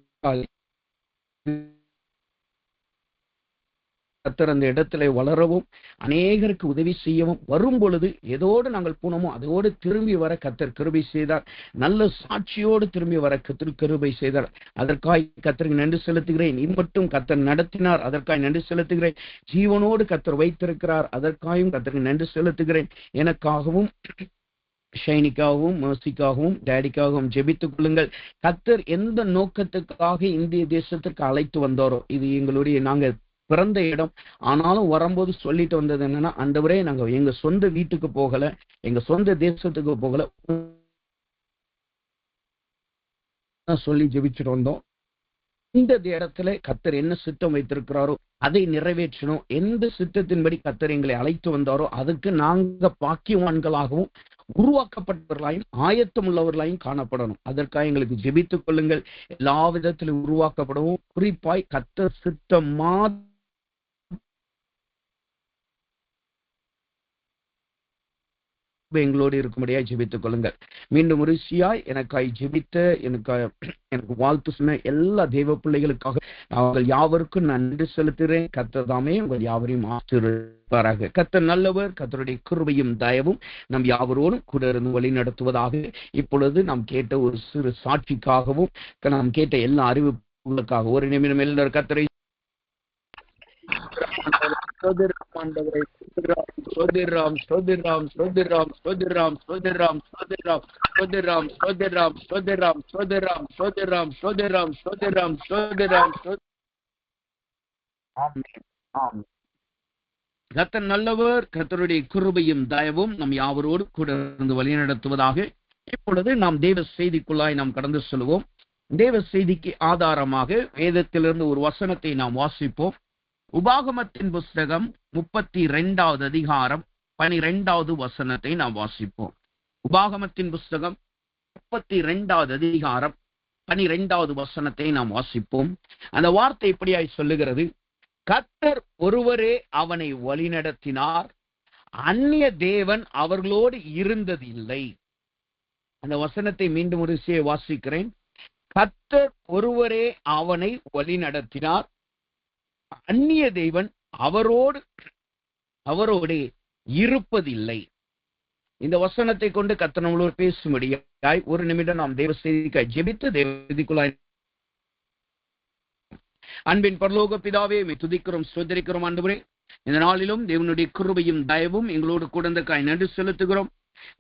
கர்த்தர் அந்த இடத்துல வளரவும் அநேகருக்கு உதவி செய்யவும், வரும் பொழுது எதோடு நாங்கள் போனோமோ அதோடு திரும்பி வர கர்த்தர் கிருபை செய்தார். நல்ல சாட்சியோடு திரும்பி வர கர்த்தர் கிருபை செய்தார். அதற்காக கர்த்தருக்கு நன்றி செலுத்துகிறேன். மட்டும் கர்த்தர் நடத்தினார், அதற்காக நன்றி செலுத்துகிறேன். ஜீவனோடு கர்த்தர் வைத்திருக்கிறார், அதற்காகவும் கர்த்தருக்கு நன்றி செலுத்துகிறேன். எனக்காகவும் ஷைனிக்காகவும் மர்சிக்காகவும் டேடிக்காகவும் ஜெபித்துக் கொள்ளுங்கள். கர்த்தர் எந்த நோக்கத்துக்காக இந்திய தேசத்துக்கு அழைத்து வந்தாரோ, இது எங்களுடைய நாங்க பிறந்த இடம், ஆனாலும் வரும்போது சொல்லிட்டு வந்தது என்னன்னா, ஆண்டவரே, நாங்க எங்க சொந்த வீட்டுக்கு போகல, எங்க சொந்த தேசத்துக்கு போகல சொல்லி ஜெபிச்சுட்டு வந்தோம். இந்த இடத்துல கர்த்தர் என்ன சித்தம் வைத்திருக்கிறாரோ அதை நிறைவேற்றணும். எந்த சித்தத்தின்படி கர்த்தர் எங்களை அழைத்து வந்தாரோ அதுக்கு நாங்க பாக்கியவான்களாகவும் உருவாக்கப்பட்டவர்களாயும் ஆயத்தம் உள்ளவர்களாயும் காணப்படணும். அதற்காக எங்களுக்கு ஜெபித்துக் கொள்ளுங்கள். எல்லா விதத்திலும் உருவாக்கப்படவும், குறிப்பாய் கர்த்தர் சித்தம் எங்களோடு இருக்கும்படியாய் ஜெபித்துக் கொள்ளுங்கள். மீண்டும் ரிஷியாய் எனக்காய் ஜெபித்த, எனக்கு வாழ்த்து சொன்ன எல்லா தெய்வ பிள்ளைகளுக்காக நாங்கள் யாவருக்கும் நன்றி செலுத்துகிறேன். கர்த்தர் தாமே உங்கள் யாவரையும் ஆசீர்வதிப்பாராக. கர்த்தர் நல்லவர், கர்த்தருடைய கிருபையும் தயவும் நம் யாவரோடும் கூட இருந்து வழி நடத்துவதாக. இப்பொழுது நாம் கேட்ட ஒரு சிறு சாட்சிக்காகவும் நாம் கேட்ட எல்லா அறிவிப்புகளுக்காக ஒரு நிமிடம் எல்லாரும் கர்த்தரை கர்த்தர் நல்லவர், கர்த்தருடைய கிருபையும் தயவும் நம் யாவரோடு கூட இருந்து வழி நடத்துவதாக. இப்பொழுது நாம் தேவ செய்திக்குள்ளாய் நாம் கடந்து செல்வோம். தேவ செய்திக்கு ஆதாரமாக வேதத்திலிருந்து ஒரு வசனத்தை நாம் வாசிப்போம். உபாகமத்தின் புஸ்தகம் 32வது அதிகாரம் 12வது வசனத்தை நாம் வாசிப்போம். உபாகமத்தின் புஸ்தகம் 32வது அதிகாரம் 12வது வசனத்தை நாம் வாசிப்போம். அந்த வார்த்தை இப்படியாய் சொல்லுகிறது, கர்த்தர் ஒருவரே அவனை வழிநடத்தினார், அந்நிய தேவன் அவர்களோடு இருந்ததில்லை. அந்த வசனத்தை மீண்டும் ஒரு விஷயம் வாசிக்கிறேன். கர்த்தர் ஒருவரே அவனை வழிநடத்தினார், அந்நிய தேவன் அவரோடு இருப்பதில்லை. இந்த வசனத்தை கொண்டு கர்த்தர் நம்மளோடு பேசும்படியாய் ஒரு நிமிடம் நாம் தேவ செய்திக்காய் ஜெபித்து தேவ செய்திக்குள்ளாய். அன்பின் பரலோக பிதாவே, துதிக்கிறோம், ஸ்தோத்திரிக்கிறோம். ஆண்டவரே, இந்த நாளிலும் தேவனுடைய கிருபையும் தயவும் எங்களோடு கூடந்தக்காய் நன்றி செலுத்துகிறோம்.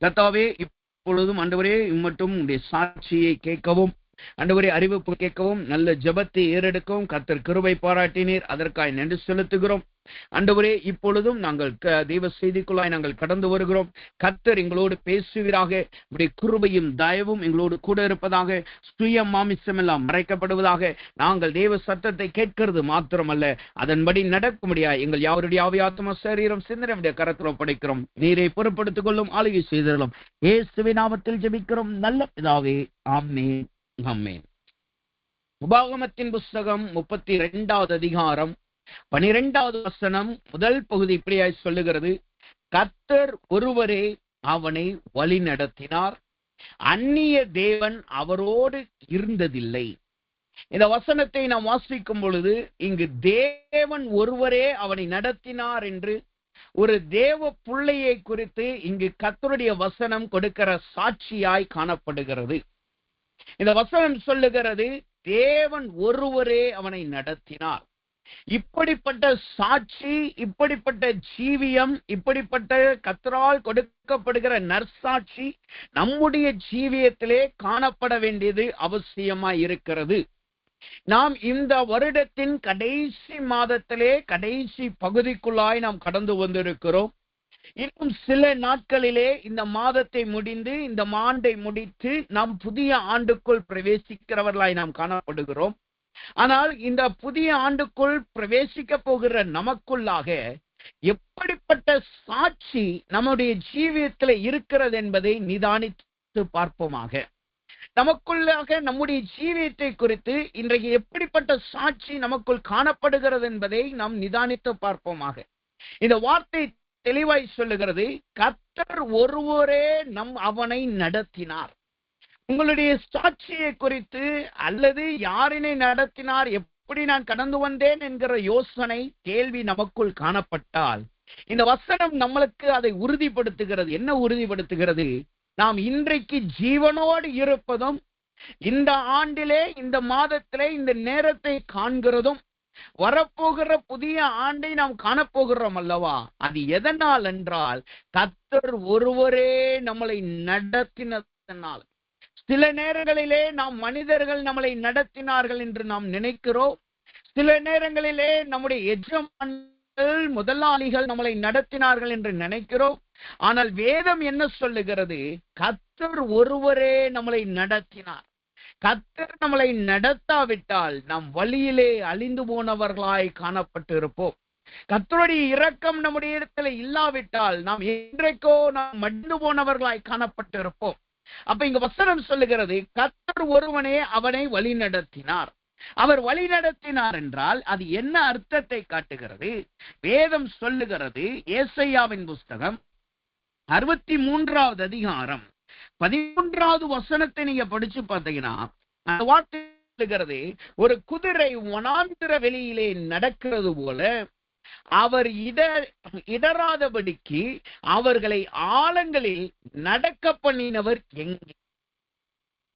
கர்த்தாவே, இப்பொழுதும் ஆண்டவரே இம்மட்டும் உங்களுடைய சாட்சியை கேட்கவும், ஆண்டவரே அறிவிப்பு கேட்கவும், நல்ல ஜெபத்தை ஏறெடுக்கவும் கர்த்தர் கிருபை பாராட்டினீர். அதற்காய் நன்றி செலுத்துகிறோம். ஆண்டவரே, இப்பொழுதும் நாங்கள் தெய்வ செய்திக்குள்ளாய் நாங்கள் கடந்து வருகிறோம். கர்த்தர் எங்களோடு பேசுவீராக. உடைய கிருபையும் தயவும் எங்களோடு கூட இருப்பதாக. சுய மாமிசம் எல்லாம் மறைக்கப்படுவதாக. நாங்கள் தேவ சத்தத்தை கேட்கிறது மாத்திரமல்ல, அதன்படி நடக்கும்படியா எங்கள் யாவருடைய ஆவியாத்மா சரீரம் சிந்தனையுடைய கரத்தில் ஒப்படைக்கிறோம். நீரை பொறுப்படுத்திக் கொள்ளும், ஆளுகை செய்திடலாம். இயேசுவின் நாமத்தில் ஜெபிக்கிறோம் நல்ல பிதாவே, ஆமென், ஆமென். உபாகமத்தின் புஸ்தகம் 32வது அதிகாரம் 12வது வசனம் முதல் பகுதி இப்படியாய் சொல்லுகிறது, கர்த்தர் ஒருவரே அவனை வழி நடத்தினார், அந்நிய தேவன் அவரோடு இருந்ததில்லை. இந்த வசனத்தை நாம் வாசிக்கும் பொழுது இங்கு தேவன் ஒருவரே அவனை நடத்தினார் என்று ஒரு தேவ பிள்ளையை குறித்து இங்கு கர்த்தருடைய வசனம் கொடுக்கிற சாட்சியாய் காணப்படுகிறது. இந்த வசனம் சொல்லுகிறது, தேவன் ஒருவரே அவனை நடத்தினார். இப்படிப்பட்ட சாட்சி, இப்படிப்பட்ட ஜீவியம், இப்படிப்பட்ட கர்த்தரால் கொடுக்கப்படுகிற நற்சாட்சி நம்முடைய ஜீவியத்திலே காணப்பட வேண்டியது அவசியமாய் இருக்கிறது. நாம் இந்த வருடத்தின் கடைசி மாதத்திலே கடைசி பகுதிக்குள்ளாய் நாம் கடந்து வந்திருக்கிறோம். இன்னும் சில நாட்களிலே இந்த மாதத்தை முடிந்து, இந்த ஆண்டை முடித்து நாம் புதிய ஆண்டுக்குள் பிரவேசிக்கிறவர்களாய் நாம் காணப்படுகிறோம். ஆனால் இந்த புதிய ஆண்டுக்குள் பிரவேசிக்க போகிற நமக்குள்ளாக எப்படிப்பட்ட சாட்சி நம்முடைய ஜீவியத்தில் இருக்கிறது என்பதை நிதானித்து பார்ப்போமாக. நமக்குள்ளாக நம்முடைய ஜீவியத்தை குறித்து இன்றைக்கு எப்படிப்பட்ட சாட்சி நமக்குள் காணப்படுகிறது என்பதை நாம் நிதானித்து பார்ப்போமாக. இந்த வார்த்தை தெளிவாய் சொல்லுகிறது, கர்த்தர் ஒருவரே அவனை நடத்தினார். உங்களுடைய சாட்சியை குறித்து அல்லது யாரினை நடத்தினார், எப்படி நான் கடந்து வந்தேன் என்கிற யோசனை, கேள்வி நமக்குள் காணப்பட்டால் இந்த வசனம் நம்மளுக்கு அதை உறுதிப்படுத்துகிறது. என்ன உறுதிப்படுத்துகிறது? நாம் இன்றைக்கு ஜீவனோடு இருப்பதும், இந்த ஆண்டிலே, இந்த மாதத்திலே, இந்த நேரத்தை காண்கிறதும், வரப்போகிற புதிய ஆண்டை நாம் காணப்போகிறோம் அல்லவா, அது எதனால் என்றால் கர்த்தர் ஒருவரே நம்மளை நடத்தினதனால். சில நேரங்களிலே நாம் மனிதர்கள் நம்மளை நடத்தினார்கள் என்று நாம் நினைக்கிறோம். சில நேரங்களிலே நம்முடைய எஜமான்கள், முதலாளிகள் நம்மளை நடத்தினார்கள் என்று நினைக்கிறோம். ஆனால் வேதம் என்ன சொல்லுகிறது? கர்த்தர் ஒருவரே நம்மளை நடத்தினார். கர்த்தர் நம்மளை நடத்தாவிட்டால் நாம் வழியிலே அழிந்து போனவர்களாய் காணப்பட்டு இருப்போம். கர்த்தருடைய இரக்கம் நம்முடைய இடத்துல இல்லாவிட்டால் நாம் என்றைக்கோ நாம் மடிந்து போனவர்களாய் காணப்பட்டு இருப்போம். அப்ப இங்க வசனம் சொல்லுகிறது, கர்த்தர் ஒருவனே அவனை வழி நடத்தினார். அவர் வழி நடத்தினார் என்றால் அது என்ன அர்த்தத்தை காட்டுகிறது? வேதம் சொல்லுகிறது, ஏசாயாவின் புஸ்தகம் 63வது அதிகாரம் 13வது வசனத்தை நீங்க படிச்சு பார்த்தீங்கன்னா அந்த வார்த்தை சொல்லுகிறது, ஒரு குதிரை வனாந்திர வெளியிலே நடக்கிறது போல அவர் இடராதபடிக்கு அவர்களை ஆழங்களில் நடக்க பண்ணினவர் எங்கே?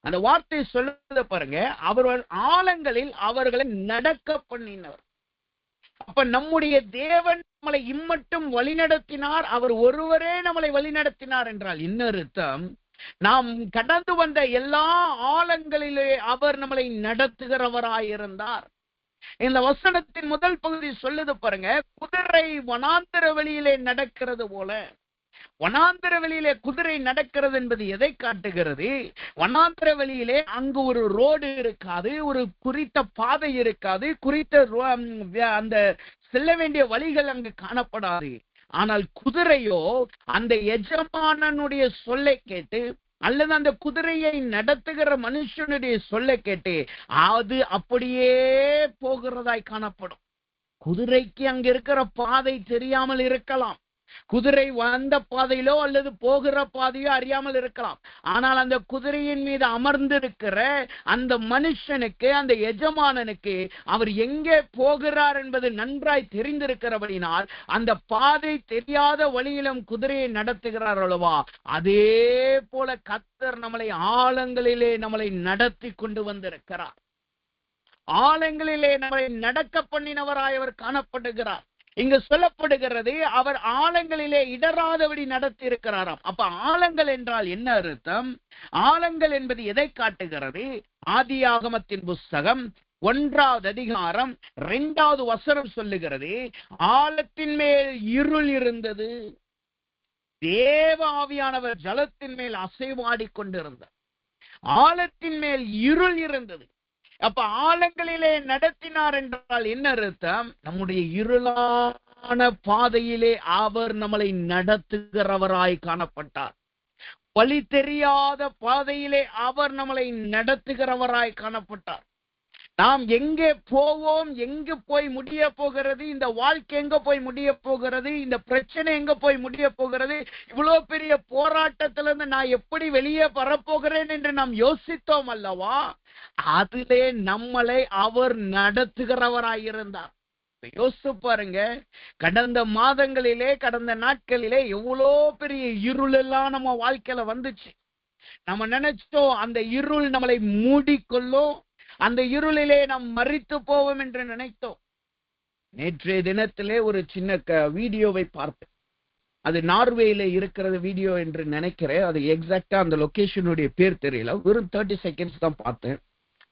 அந்த வார்த்தை சொல்றத பாருங்க, அவர்கள் ஆழங்களில் அவர்களை நடக்க பண்ணினவர். அப்ப நம்முடைய தேவன் நம்மளை இம்மட்டும் வழிநடத்தினார், அவர் ஒருவரே நம்மளை வழிநடத்தினார் என்றால் இன்னொரு அர்த்தம், நாம் கடந்து வந்த எல்லா ஆழங்களிலே அவர் நம்மளை நடத்துகிறவராயிருந்தார். இந்த வசனத்தின் முதல் பகுதி சொல்லுது பாருங்க, குதிரை வனாந்தர வெளியிலே நடக்கிறது போல. வனாந்தர வெளியிலே குதிரை நடக்கிறது என்பது எதை காட்டுகிறது? வனாந்தர வெளியிலே அங்கு ஒரு ரோடு இருக்காது, ஒரு குறித்த பாதை இருக்காது, குறித்த அந்த செல்ல வேண்டிய வழிகள் அங்கு காணப்படாது. ஆனால் குதிரையோ அந்த எஜமானனுடைய சொல்லை கேட்டு அல்லது அந்த குதிரையை நடத்துகிற மனுஷனுடைய சொல்ல கேட்டு அது அப்படியே போகிறதாய் காணப்படும். குதிரைக்கு அங்க இருக்கிற பாதை தெரியாமல் இருக்கலாம், குதிரை வந்த பாதையிலோ அல்லது போகிற பாதையோ அறியாமல் இருக்கலாம். ஆனால் அந்த குதிரையின் மீது அமர்ந்திருக்கிற அந்த மனுஷனுக்கு, அந்த எஜமானனுக்கு அவர் எங்கே போகிறார் என்பது நன்றாய் தெரிந்திருக்கிறபடினால் அந்த பாதை தெரியாத வழியிலும் குதிரையை நடத்துகிறார் அல்லவா, அதே போல கர்த்தர் நம்மளை ஆழங்களிலே நம்மளை நடத்தி கொண்டு வந்திருக்கிறார். ஆழங்களிலே நம்மளை நடக்க பண்ணினவராய் அவர் காணப்படுகிறார். இங்கு சொல்லப்படுகிறது அவர் ஆழங்களிலே இடராதபடி நடத்தி இருக்கிறாராம். அப்ப ஆழங்கள் என்றால் என்ன அர்த்தம்? ஆழங்கள் என்பது எதை காட்டுகிறது? ஆதியாகமத்தின் புஸ்தகம் 1வது அதிகாரம் 2வது வசனம் சொல்லுகிறது, ஆழத்தின் மேல் இருள் இருந்தது, தேவ ஆவியானவர் ஜலத்தின் மேல் அசைவாடி கொண்டிருந்தார். ஆழத்தின் மேல் இருள் இருந்தது. அப்ப ஆழங்களிலே நடத்தினார் என்றால் என்ன அர்த்தம்? நம்முடைய இருளான பாதையிலே அவர் நம்மளை நடத்துகிறவராய் காணப்பட்டார். வழி தெரியாத பாதையிலே அவர் நம்மளை நடத்துகிறவராய் காணப்பட்டார். நாம் எங்கே போவோம், எங்கு போய் முடிய போகிறது, இந்த வாழ்க்கை எங்க போய் முடிய போகிறது, இந்த பிரச்சனை எங்க போய் முடிய போகிறது, இவ்வளவு பெரிய போராட்டத்திலிருந்து நான் எப்படி வெளியே வரப்போகிறேன் என்று நாம் யோசித்தோம் அல்லவா, அதிலே நம்மளை அவர் நடத்துகிறவராயிருந்தார். யோசிச்சு பாருங்க, கடந்த மாதங்களிலே, கடந்த நாட்களிலே எவ்வளோ பெரிய இருள் எல்லாம் நம்ம வாழ்க்கையில வந்துச்சு. நம்ம நினைச்சோம் அந்த இருள் நம்மளை மூடிக்கொள்ளும், அந்த இருளிலே நாம் மரித்து போவோம் என்று நினைத்தோம். நேற்றைய தினத்திலே ஒரு சின்ன வீடியோவை பார்த்தேன். அது நார்வேயில இருக்கிற வீடியோ என்று நினைக்கிறேன். அது எக்ஸாக்டா அந்த லொகேஷனுடைய பேர் தெரியல. வெறும் 30 செகண்ட்ஸ் தான் பார்த்தேன்.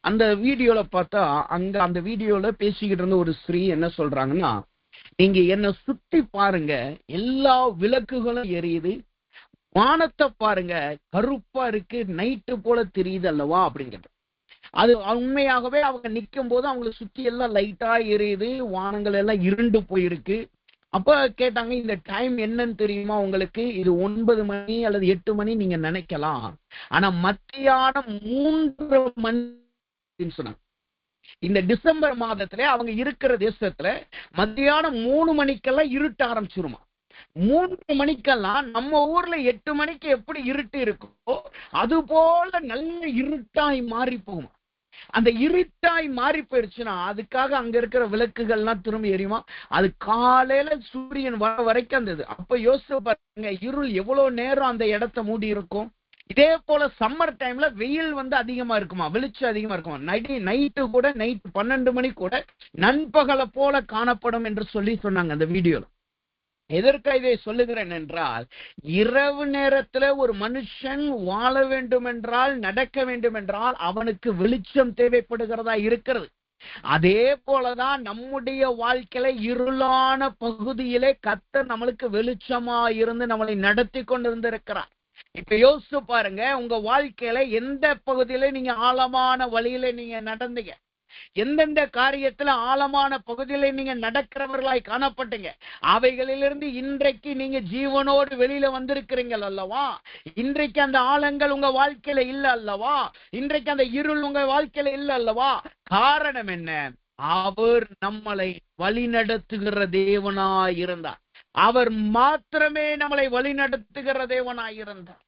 அந்த வீடியோல பார்த்தா அங்க அந்த வீடியோல பேசிக்கிட்டு இருந்த ஒரு ஸ்ரீ என்ன சொல்றாங்கன்னா, நீங்க என்ன சுத்தி பாருங்க, எல்லா விளக்குகளும் எரியுது, வானத்தை பாருங்க கருப்பா இருக்கு, நைட்டு போல தெரியுது அல்லவா அப்படிங்கிறது. அது உண்மையாகவே அவங்க நிற்கும் போது அவங்களை சுத்தி எல்லாம் லைட்டா எரியுது, வானங்கள் எல்லாம் இருண்டு போயிருக்கு. அப்ப கேட்டாங்க, இந்த டைம் என்னன்னு தெரியுமா உங்களுக்கு? இது 9 மணி அல்லது 8 மணி நீங்க நினைக்கலாம், ஆனா மத்தியானம் 3 மணி சொன்னாங்க. இந்த டிசம்பர் மாதத்துல அவங்க இருக்கிற தேசத்துல மத்தியானம் 3 மணிக்கெல்லாம் இருட்ட ஆரம்பிச்சிருமா. 3 மணிக்கெல்லாம் நம்ம ஊர்ல 8 மணிக்கு எப்படி இருட்டு இருக்கோ அது போல நல்ல இருட்டாய் மாறி போகுமா. அந்த இருட்டாய் மாறி போயிடுச்சுன்னா அதுக்காக அங்க இருக்கிற விளக்குகள்லாம் திரும்ப எரியுமா. அது காலையில சூரியன் வர வரைக்கும் அந்த அப்ப யோசிச்சு பாருங்க, இருள் எவ்வளவு நேரம் அந்த இடத்த மூடி இருக்கும். இதே போல சம்மர் டைம்ல வெயில் அதிகமா இருக்குமா, வெளிச்சம் அதிகமா இருக்குமா. நைட்டு கூட, நைட்டு 12 மணி கூட நண்பகலை போல காணப்படும் என்று சொன்னாங்க அந்த வீடியோல. எதற்காக இதை சொல்லுகிறேன் என்றால், இரவு நேரத்துல ஒரு மனுஷன் வாழ வேண்டும் என்றால், நடக்க வேண்டும் என்றால் அவனுக்கு வெளிச்சம் தேவைப்படுகிறதா இருக்கிறது. அதே போலதான் நம்முடைய வாழ்க்கையில இருளான பகுதியிலே கர்த்தர் நம்மளுக்கு வெளிச்சமா இருந்து நம்மளை நடத்தி கொண்டு இருந்திருக்கிறார். இப்ப யோசிச்சு பாருங்க, உங்க வாழ்க்கையில எந்த பகுதியில நீங்க ஆழமான வழியில நீங்க நடந்தீங்க, எந்தெந்த காரியத்துல ஆழமான பகுதியில நீங்க நடக்கிறவர்களாய் காணப்பட்டீங்க, அவைகளிலிருந்து இன்றைக்கு நீங்க ஜீவனோடு வெளியில வந்திருக்கிறீங்கள் அல்லவா. இன்றைக்கு அந்த ஆழங்கள் உங்க வாழ்க்கையில இல்ல அல்லவா, இன்றைக்கு அந்த இருள் உங்க வாழ்க்கையில இல்ல அல்லவா. காரணம் என்ன? அவர் நம்மளை வழி நடத்துகிற தேவனாய் இருந்தார். அவர் மாத்திரமே நம்மளை வழி நடத்துகிற தேவனாய் இருந்தார்.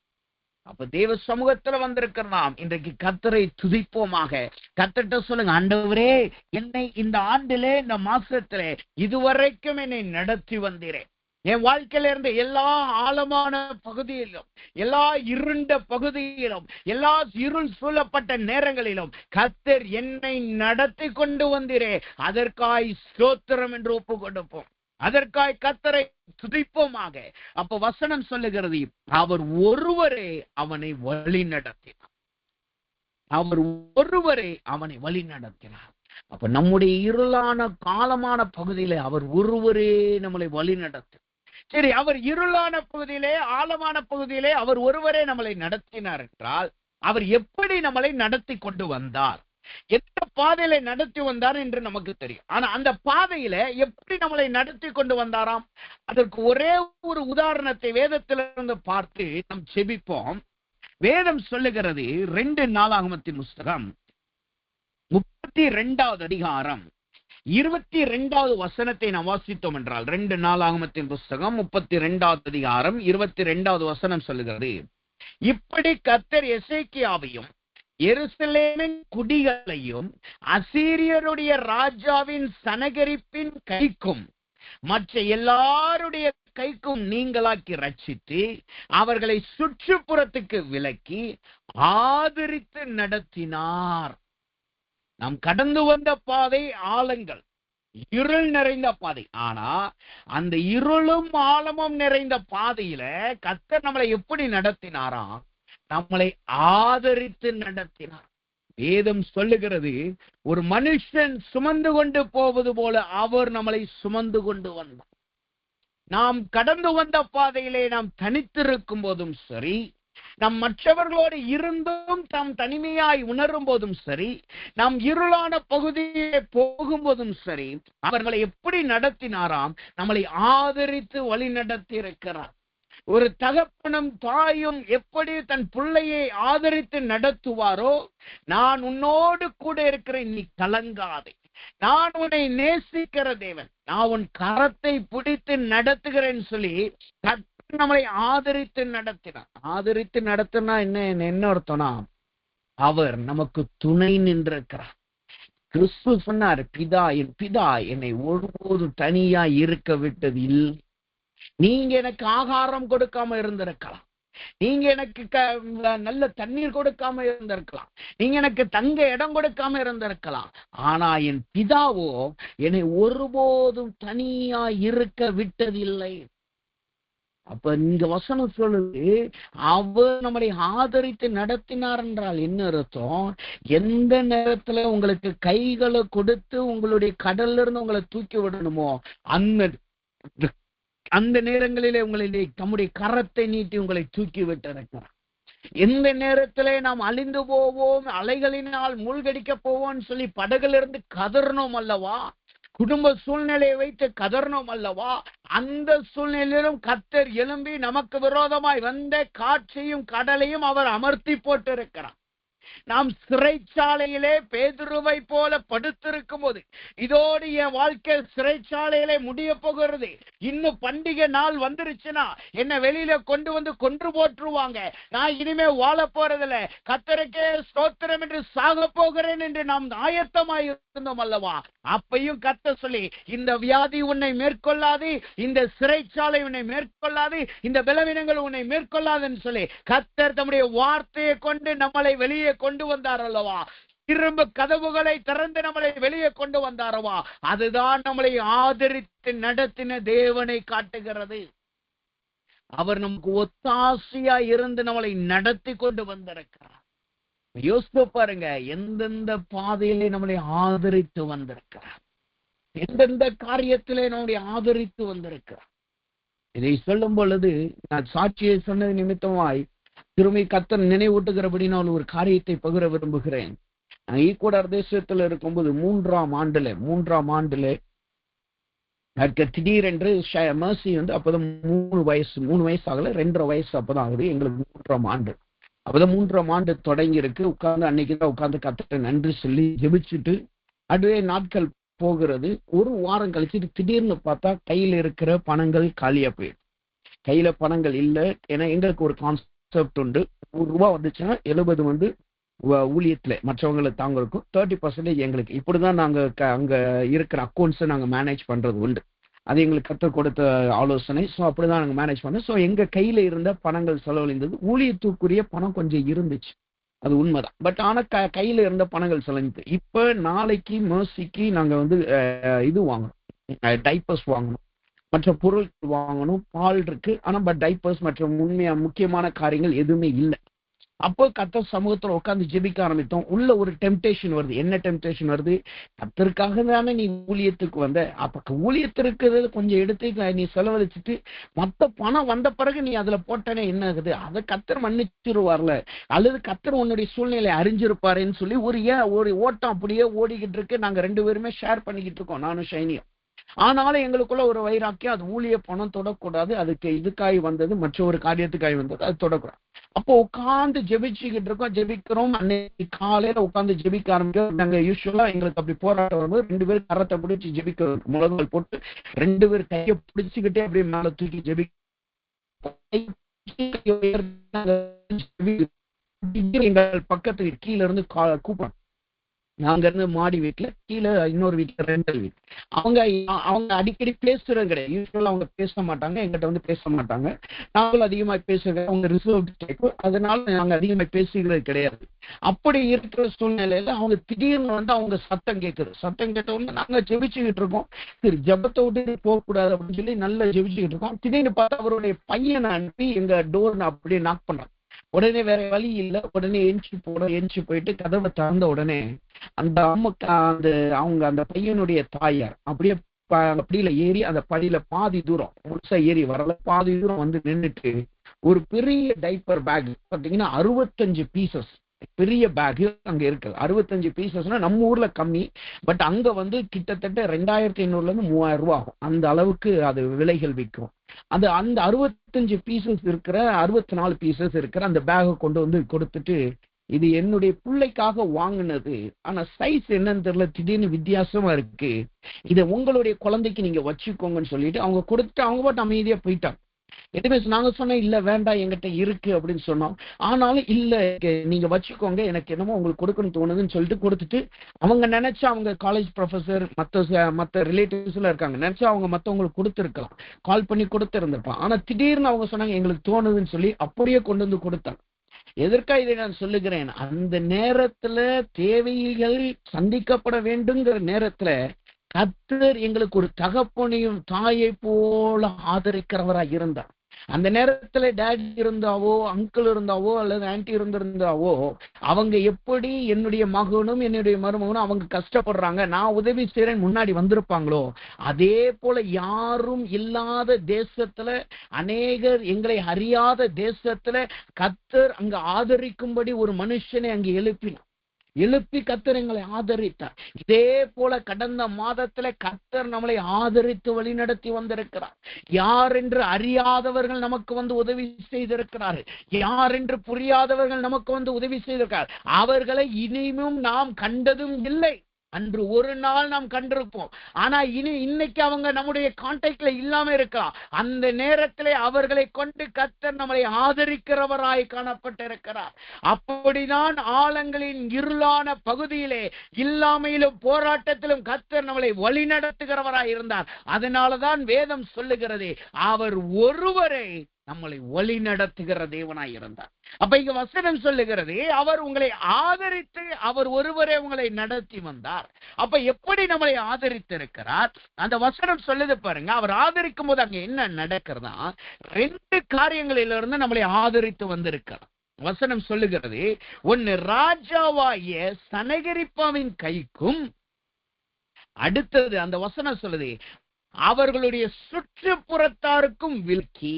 அப்ப தேவ சமூகத்துல வந்திருக்கிற நாம் இன்றைக்கு கர்த்தரை துதிப்போமாக. கர்த்தர்ட்ட சொல்லுங்க, ஆண்டவரே என்னை இந்த ஆண்டிலே, இந்த மாசத்திலே இதுவரைக்கும் என்னை நடத்தி வந்தீரே. என் வாழ்க்கையில இருந்த எல்லா ஆழமான பகுதியிலும், எல்லா இருண்ட பகுதியிலும், எல்லா இருள் சூழப்பட்ட நேரங்களிலும் கர்த்தர் என்னை நடத்தி கொண்டு வந்தீரே. அதற்காய் ஸ்தோத்திரம் என்று ஒப்பு கொடுப்போம். அதற்காய் கர்த்தரை துதிப்போமாக. அப்ப வசனம் சொல்லுகிறது, அவர் ஒருவரே அவனை வழி நடத்தினார். அவர் ஒருவரே அவனை வழி நடத்தினார். அப்ப நம்முடைய இருளான காலமான பகுதியிலே அவர் ஒருவரே நம்மளை வழி நடத்து. சரி, அவர் இருளான பகுதியிலே, ஆழமான பகுதியிலே அவர் ஒருவரே நம்மளை நடத்தினார் என்றால், அவர் எப்படி நம்மளை நடத்தி கொண்டு வந்தார், எந்த பாதையில நடத்தி வந்தார் என்று நமக்கு தெரியும். ஆனா அந்த பாதையில எப்படி நம்மளை நடத்தி கொண்டு வந்தாராம்? அதற்கு ஒரே ஒரு உதாரணத்தை வேதத்திலிருந்து பார்த்து நாம் செபிப்போம். வேதம் சொல்லுகிறது 2 நாளாகமத்தின் புஸ்தகம் 32வது அதிகாரம் 22வது வசனத்தை நாம் வாசித்தோம் என்றால், 2 நாளாகமத்தின் புஸ்தகம் 32வது அதிகாரம் 22வது வசனம் சொல்லுகிறது, இப்படி கர்த்தர் எசேக்கியாவையும் எருசலேமின் குடிகளையும் அசீரியருடைய ராஜாவின் சனகரிப்பின் கைக்கும் மற்ற எல்லாருடைய கைக்கும் நீங்களாக்கி ரட்சித்து அவர்களை சுற்றுப்புறத்துக்கு விலக்கி ஆதரித்து நடத்தினார். நாம் கடந்து வந்த பாதை ஆழங்கள், இருள் நிறைந்த பாதை. ஆனா அந்த இருளும் ஆழமும் நிறைந்த பாதையில கர்த்தர் நம்மளை எப்படி நடத்தினாராம்? நம்மளை ஆதரித்து நடத்தினார். வேதம் சொல்லுகிறது, ஒரு மனுஷன் சுமந்து கொண்டு போவது போல அவர் நம்மளை சுமந்து கொண்டு வந்தார். நாம் கடந்து வந்த பாதையிலே நாம் தனித்திருக்கும் போதும் சரி, நாம் மற்றவர்களோடு இருந்தும் தாம் தனிமையாய் உணரும் போதும் சரி, நாம் இருளான பகுதியை போகும்போதும் சரி, அவர்களை எப்படி நடத்தினாராம்? நம்மளை ஆதரித்து வழி நடத்தி இருக்கிறார். ஒரு தகப்பனும் தாயும் எப்படி தன் பிள்ளையை ஆதரித்து நடத்துவாரோ, நான் உன்னோடு கூட இருக்கிறேன், நீ கலங்காதே, நான் உன்னை நேசிக்கிற தேவன், நான் உன் கரத்தை பிடித்து நடத்துகிறேன்னு சொல்லி நம்மளை ஆதரித்து நடத்தினார். ஆதரித்து நடத்தினா என்ன அர்த்தம்னா, அவர் நமக்கு துணை நின்றிருக்கிறார். கிறிஸ்து சொன்னார், என் பிதா என்னை ஒருபோதும் தனியா இருக்க விட்டது இல்லை. நீங்க எனக்கு ஆகாரம் கொடுக்காம இருந்திருக்கலாம், நீங்க எனக்கு நல்ல தண்ணீர் கொடுக்காம இருந்திருக்கலாம், நீங்க எனக்கு தங்க இடம் கொடுக்காம இருந்திருக்கலாம், ஆனா என் பிதாவோ என்னை ஒருபோதும் தனியா இருக்க விட்டதில்லை. அப்ப இந்த வசனம் சொல்லுது, அவர் நம்மளை ஆதரித்து நடத்தினார் என்றால் என்ன அர்த்தம்? எந்த நேரத்துல உங்களுக்கு கைகளை கொடுத்து உங்களுடைய கடல்ல இருந்து உங்களை தூக்கி விடணுமோ அந்த நேரங்களிலே உங்களிலே தம்முடைய கரத்தை நீட்டி உங்களை தூக்கி விட்டிருக்கிறார். எந்த நேரத்திலே நாம் அழிந்து போவோம், அலைகளினால் மூழ்கடிக்க போவோம் சொல்லி படகிலிருந்து கதறணும் அல்லவா, குடும்ப சூழ்நிலையை வைத்து கதறணும் அல்லவா, அந்த சூழ்நிலையிலும் கர்த்தர் எழும்பி நமக்கு விரோதமாய் வந்த காற்றையும் கடலையும் அவர் அமர்த்தி போட்டிருக்கிறார். நாம் சிறைச்சாலையிலே பேதுருவை போல படுத்திருக்கும் போது, இதோடு என் வாழ்க்கை சிறைச்சாலையிலே முடிய போகிறது, இன்னும் பண்டிகை நாள் வந்துருச்சுன்னா என்ன வெளியில கொண்டு வந்து கொன்று போட்டுருவாங்க, நான் இனிமே வாழ போறதில்ல, கர்த்தருக்கே ஸ்தோத்திரம் என்று சாக போகிறேன் என்று நாம் ஆயத்தமாய் இருந்தோம் அல்லவா, அப்பையும் கர்த்தர் சொல்லி, இந்த வியாதி உன்னை மேற்கொள்ளாது, இந்த சிறைச்சாலை உன்னை மேற்கொள்ளாது, இந்த பலவீனங்கள் உன்னை மேற்கொள்ளாதுன்னு சொல்லி கர்த்தர் தம்முடைய வார்த்தையை கொண்டு நம்மளை வெளியே கொண்டு வந்தார் அல்லவா, இரும்பு கதவுகளை திறந்து நம்மளை வெளியே கொண்டு வந்தாரவா, அதுதான் நம்மளை ஆதரித்து நடத்தின தேவனை காட்டுகிறது. அவர் நமக்கு ஒத்தாசையா இருந்து நம்மளை நடத்தி கொண்டு வந்திருக்கிறார். யோசித்து பாருங்க, எந்தெந்த பாதையிலே நம்மளை ஆதரித்து வந்திருக்கிறார், எந்தெந்த காரியத்திலே நம்மளை ஆதரித்து வந்திருக்கிறார். இதை சொல்லும் பொழுது நான் சாட்சியை சொன்னது நிமித்தமாய் திரும்பி கர்த்தர் நினைவூட்டுகிறபடினால் ஒரு காரியத்தை பகிர விரும்புகிறேன். நான் ஈக்குவடார் தேசத்துல இருக்கும்போது மூன்றாம் ஆண்டுல திடீரென்று மெர்சி வந்து அப்பதான் 3 வயசு ஆகல, 2.5 வயசு அப்பதான் ஆகுது. எங்களுக்கு 3ஆம் ஆண்டு. அப்பதான் 3ஆம் ஆண்டு தொடங்கி இருக்கு. அன்னைக்குதான் உட்கார்ந்து கர்த்தர்ட்ட நன்றி சொல்லி ஜெபிச்சுட்டு அதுவே நாட்கள் போகிறது. ஒரு வாரம் கழிச்சுட்டு திடீர்னு பார்த்தா கையில இருக்கிற பணங்கள் காலியா போயிடும். கையில பணங்கள் இல்லை. ஏன்னா எங்களுக்கு ஒரு கான்செப்ட் உண்டு, ₹100 வந்துச்சுன்னா 70 வந்து ஊழியத்துல மற்றவங்களுக்கு தாங்க இருக்கும், 30% எங்களுக்கு. இப்படிதான் நாங்க அங்க இருக்கிற அக்கௌண்ட்ஸை நாங்க மேனேஜ் பண்றது உண்டு. அது எங்களுக்கு கற்றுக் கொடுத்த ஆலோசனை. ஸோ அப்படிதான் நாங்க மேனேஜ் பண்ணோம். ஸோ எங்க கையில இருந்த பணங்கள் செலவழிந்தது. ஊழியத்துக்குரிய பணம் கொஞ்சம் இருந்துச்சு, அது உண்மைதான். பட் ஆனா கையில இருந்த பணங்கள் செலவழிந்தது. இப்ப நாளைக்கு மெர்சிக்கு நாங்க வந்து இது வாங்கணும், டைப்பர்ஸ் வாங்கணும், மற்ற பொருட்கள் வாங்கணும், பால் இருக்கு, ஆனா பட் டைப்பர்ஸ் மற்ற முக்கியமான காரியங்கள் எதுவுமே இல்லை. அப்போ கர்த்தர் சமூகத்துல உட்கார்ந்து ஜெபிக்க ஆரம்பித்தோம். உள்ள ஒரு டெம்டேஷன் வருது. என்ன டெம்டேஷன் வருது? கர்த்தருக்காக தானே நீ ஊழியத்துக்கு வந்த, அப்ப ஊழியத்திற்கு கொஞ்சம் எடுத்து நீ செலவழிச்சுட்டு மொத்த பணம் வந்த பிறகு நீ அதுல போட்டனே என்ன ஆகுது? அதை கர்த்தர் மன்னிச்சிருவார்ல, அல்லது கர்த்தர் உன்னுடைய சூழ்நிலை அறிஞ்சிருப்பாருன்னு சொல்லி ஒரு ஓட்டம் அப்படியே ஓடிக்கிட்டு இருக்கு. நாங்க 2 பேருமே ஷேர் பண்ணிக்கிட்டு இருக்கோம், நானும் ஷைனியும். ஆனாலும் எங்களுக்குள்ள ஒரு வைராக்கியம், அது ஊழிய பணம் தொடக்கூடாது, அதுக்கு இதுக்காய் வந்தது, மற்ற ஒரு காரியத்துக்காய் வந்தது, அது தொடக்கூடாது. அப்போ உட்கார்ந்து ஜெபிச்சுக்கிட்டு இருக்கோம், ஜெபிக்கிறோம். அன்னைக்கு காலையில உட்கார்ந்து ஜெபிக்க ஆரம்பிக்கிறோம். நாங்க யூஸ்வலா எங்களுக்கு அப்படி போராட்டம் வரும்போது 2 பேரும் கரத்தை பிடிச்சி ஜெபிக்கிறோம், முழங்கால் போட்டு 2 பேர் கையை பிடிச்சுக்கிட்டே அப்படியே மேல தூக்கி ஜெபி எங்கள் பக்கத்துக்கு கீழே இருந்து கூப்பிடும். நாங்க இருந்து மாடி வீட்டுல, கீழே இன்னொரு வீட்டுல ரெண்டல் வீடு. அவங்க அடிக்கடி பேசுறது கிடையாது. யூஸ்வலா அவங்க பேச மாட்டாங்க, எங்கிட்ட வந்து பேச மாட்டாங்க. நாங்களும் அதிகமா பேசுறது, அவங்க ரிசர்வ் டைப், அதனால நாங்க அதிகமா பேசுகிறது கிடையாது. அப்படி இருக்கிற சூழ்நிலையில அவங்க திடீர்னு வந்து அவங்க சத்தம் கேட்குது. சத்தம் கேட்ட உடனே நாங்க ஜெபிச்சுக்கிட்டு இருக்கோம். சரி, ஜெபத்தை விட்டு போகக்கூடாது அப்படின்னு சொல்லி நல்லா ஜெபிச்சுக்கிட்டு இருக்கோம். திடீர்னு பார்த்தா அவருடைய பையனை அனுப்பி எங்க டோர் அப்படியே நாக் பண்றாங்க. உடனே வேற வழி இல்லை, உடனே எஞ்சி போயிட்டு கதவை திறந்த உடனே அந்த அவங்க அந்த பையனுடைய தாயார் அப்படியே படியில ஏறி, அந்த படியில பாதி தூரம் முழுசா ஏறி வரல, பாதி தூரம் வந்து நின்றுட்டு ஒரு பெரிய டைப்பர் பேக் பாத்தீங்கன்னா 65 பீசஸ் பெரிய பேக் அங்க இருக்கு. 65 பீசஸ்னா நம்ம ஊர்ல கம்மி, பட் அங்க வந்து கிட்டத்தட்ட 2500 இருந்து 3000 ரூபாய் ஆகும். அந்த அளவுக்கு அது விலைகள் விற்கும். அந்த 65 பீசஸ் இருக்கிற 64 பீசஸ் இருக்கிற அந்த பேகை கொண்டு வந்து கொடுத்துட்டு, இது என்னுடைய பிள்ளைக்காக வாங்கினது, ஆனா சைஸ் என்னன்னு தெரியல, திடீர்னு வித்தியாசமா இருக்கு, இதை உங்களுடைய குழந்தைக்கு நீங்க வச்சுக்கோங்கன்னு சொல்லிட்டு அவங்க கொடுத்துட்டு அவங்க பாட்டு அமைதியா போயிட்டாங்க. எதுவுமே நாங்க சொன்னோம் இல்ல வேண்டாம் எங்கிட்ட இருக்கு அப்படின்னு சொன்னோம். ஆனாலும் இல்ல நீங்க வச்சுக்கோங்க, எனக்கு என்னமோ உங்களுக்கு கொடுக்கணும்னு தோணுதுன்னு சொல்லிட்டு கொடுத்துட்டு, அவங்க நினைச்சா அவங்க காலேஜ் ப்ரொஃபசர் மற்ற ரிலேட்டிவ்ஸ்ல இருக்காங்க, நினைச்சா அவங்க மற்றவங்களுக்கு கொடுத்துருக்கலாம், கால் பண்ணி கொடுத்துருந்துருப்பான். ஆனா திடீர்னு அவங்க சொன்னாங்க எங்களுக்கு தோணுதுன்னு சொல்லி அப்படியே கொண்டு வந்து கொடுத்தாங்க. எதற்காக இதை நான் சொல்லுகிறேன், அந்த நேரத்துல தேவைகள் சந்திக்கப்பட வேண்டுங்கிற நேரத்துல கர்த்தர் எங்களுக்கு ஒரு தகப்பனையும் தாயை போல ஆதரிக்கிறவரா இருந்தார். அந்த நேரத்துல டேடி இருந்தாவோ, அங்கிள் இருந்தாவோ, அல்லது ஆன்டி இருந்திருந்தாவோ, அவங்க எப்படி என்னுடைய மகனும் என்னுடைய மருமகனும் அவங்க கஷ்டப்படுறாங்க, நான் உதவி செய்யறேன் முன்னாடி வந்திருப்பாங்களோ, அதே போல யாரும் இல்லாத தேசத்துல, அநேகர் எங்களை அறியாத தேசத்துல கர்த்தர் அங்க ஆதரிக்கும்படி ஒரு மனுஷனை அங்க எழுப்பி கர்த்தர் எங்களை ஆதரித்தார். இதே போல கடந்த மாதத்துல கர்த்தர் நம்மளை ஆதரித்து வழிநடத்தி வந்திருக்கிறார். யார் என்று அறியாதவர்கள் நமக்கு வந்து உதவி செய்திருக்கிறார்கள், யார் என்று புரியாதவர்கள் நமக்கு வந்து உதவி செய்திருக்கிறார். அவர்களை இனியும் நாம் கண்டதும் இல்லை. அன்று ஒரு நாள் நாம் கண்டிருப்போம், ஆனா இன்னைக்கு அவங்க நம்முடைய கான்டாக்ட்ல இல்லாம இருக்கலாம். அந்த நேரத்திலே அவர்களை கொண்டு கர்த்தர் நம்மளை ஆதரிக்கிறவராய் காணப்பட்டிருக்கிறார். அப்படிதான் ஆழங்களின் இருளான பகுதியிலே இல்லாமையிலும் போராட்டத்திலும் கர்த்தர் நம்மளை வழி நடத்துகிறவராய் இருந்தார். அதனாலதான் வேதம் சொல்லுகிறது, அவர் ஒருவரை நம்மளை வழி நடத்துகிற தேவனாய் இருந்தார். அப்ப இங்க வசனம் சொல்லுகிறது, அவர் உங்களை ஆதரித்து அவர் ஒருவரே உங்களை நடத்தி வந்தார். அப்ப எப்படி நம்மளை ஆதரித்திருக்கிறார் அந்த வசனம் சொல்லுது பாருங்க. அவர் ஆதரிக்கும் போது அங்க என்ன நடக்கிறதா, 2 காரியங்களிலிருந்து நம்மளை ஆதரித்து வந்திருக்கிறார். வசனம் சொல்லுகிறது, ஒன்னு ராஜாவாகிய சனகரிப்பாவின் கைக்கும், அடுத்தது அந்த வசனம் சொல்லுது அவர்களுடைய சுற்றுப்புறத்தாருக்கும் விலக்கி.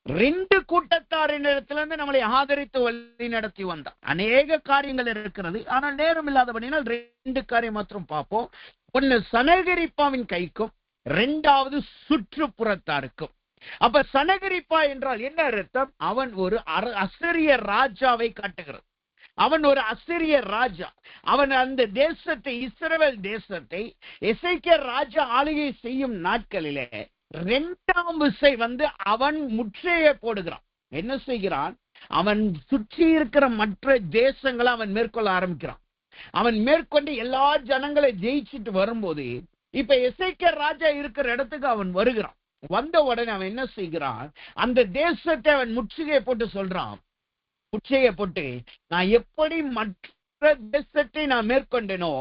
2 கூட்டத்தாரிடத்திலிருந்து நம்மளை ஆதரித்து வழி நடத்தி வந்தார். அநேக காரியங்கள் இருக்கிறது, ஆனால் நேரம் இல்லாதபடினால் 2 காரியம் மாத்திரம் பார்ப்போம். ஒன்னு சனகரிப்பாவின் கைக்கும், 2வது சுற்றுப்புறத்தாருக்கும். அப்ப சனகரிப்பா என்றால் என்ன அர்த்தம்? அவன் ஒரு அசிரிய ராஜாவை காட்டுகிறது. அவன் ஒரு அசிரிய ராஜா. அவன் அந்த தேசத்தை, இஸ்ரவேல் தேசத்தை எசேக்கியா ராஜா ஆளுகை செய்யும் நாட்களிலே 2ஆம் விசை வந்து அவன் முற்றுகையை போடுகிறான். என்ன செய்கிறான்? அவன் சுற்றி இருக்கிற மற்ற தேசங்களை அவன் மேற்கொள்ள ஆரம்பிக்கிறான். அவன் மேற்கொண்டு எல்லா ஜனங்களை ஜெயிச்சுட்டு வரும்போது, இப்ப எசேக்கியா ராஜா இருக்கிற இடத்துக்கு அவன் வருகிறான். வந்த உடனே அவன் என்ன செய்கிறான்? அந்த தேசத்தை அவன் முற்றுகையை போட்டு சொல்றான். முற்றுகையை போட்டு, நான் எப்படி மற்ற தேசத்தை நான் மேற்கொண்டேனோ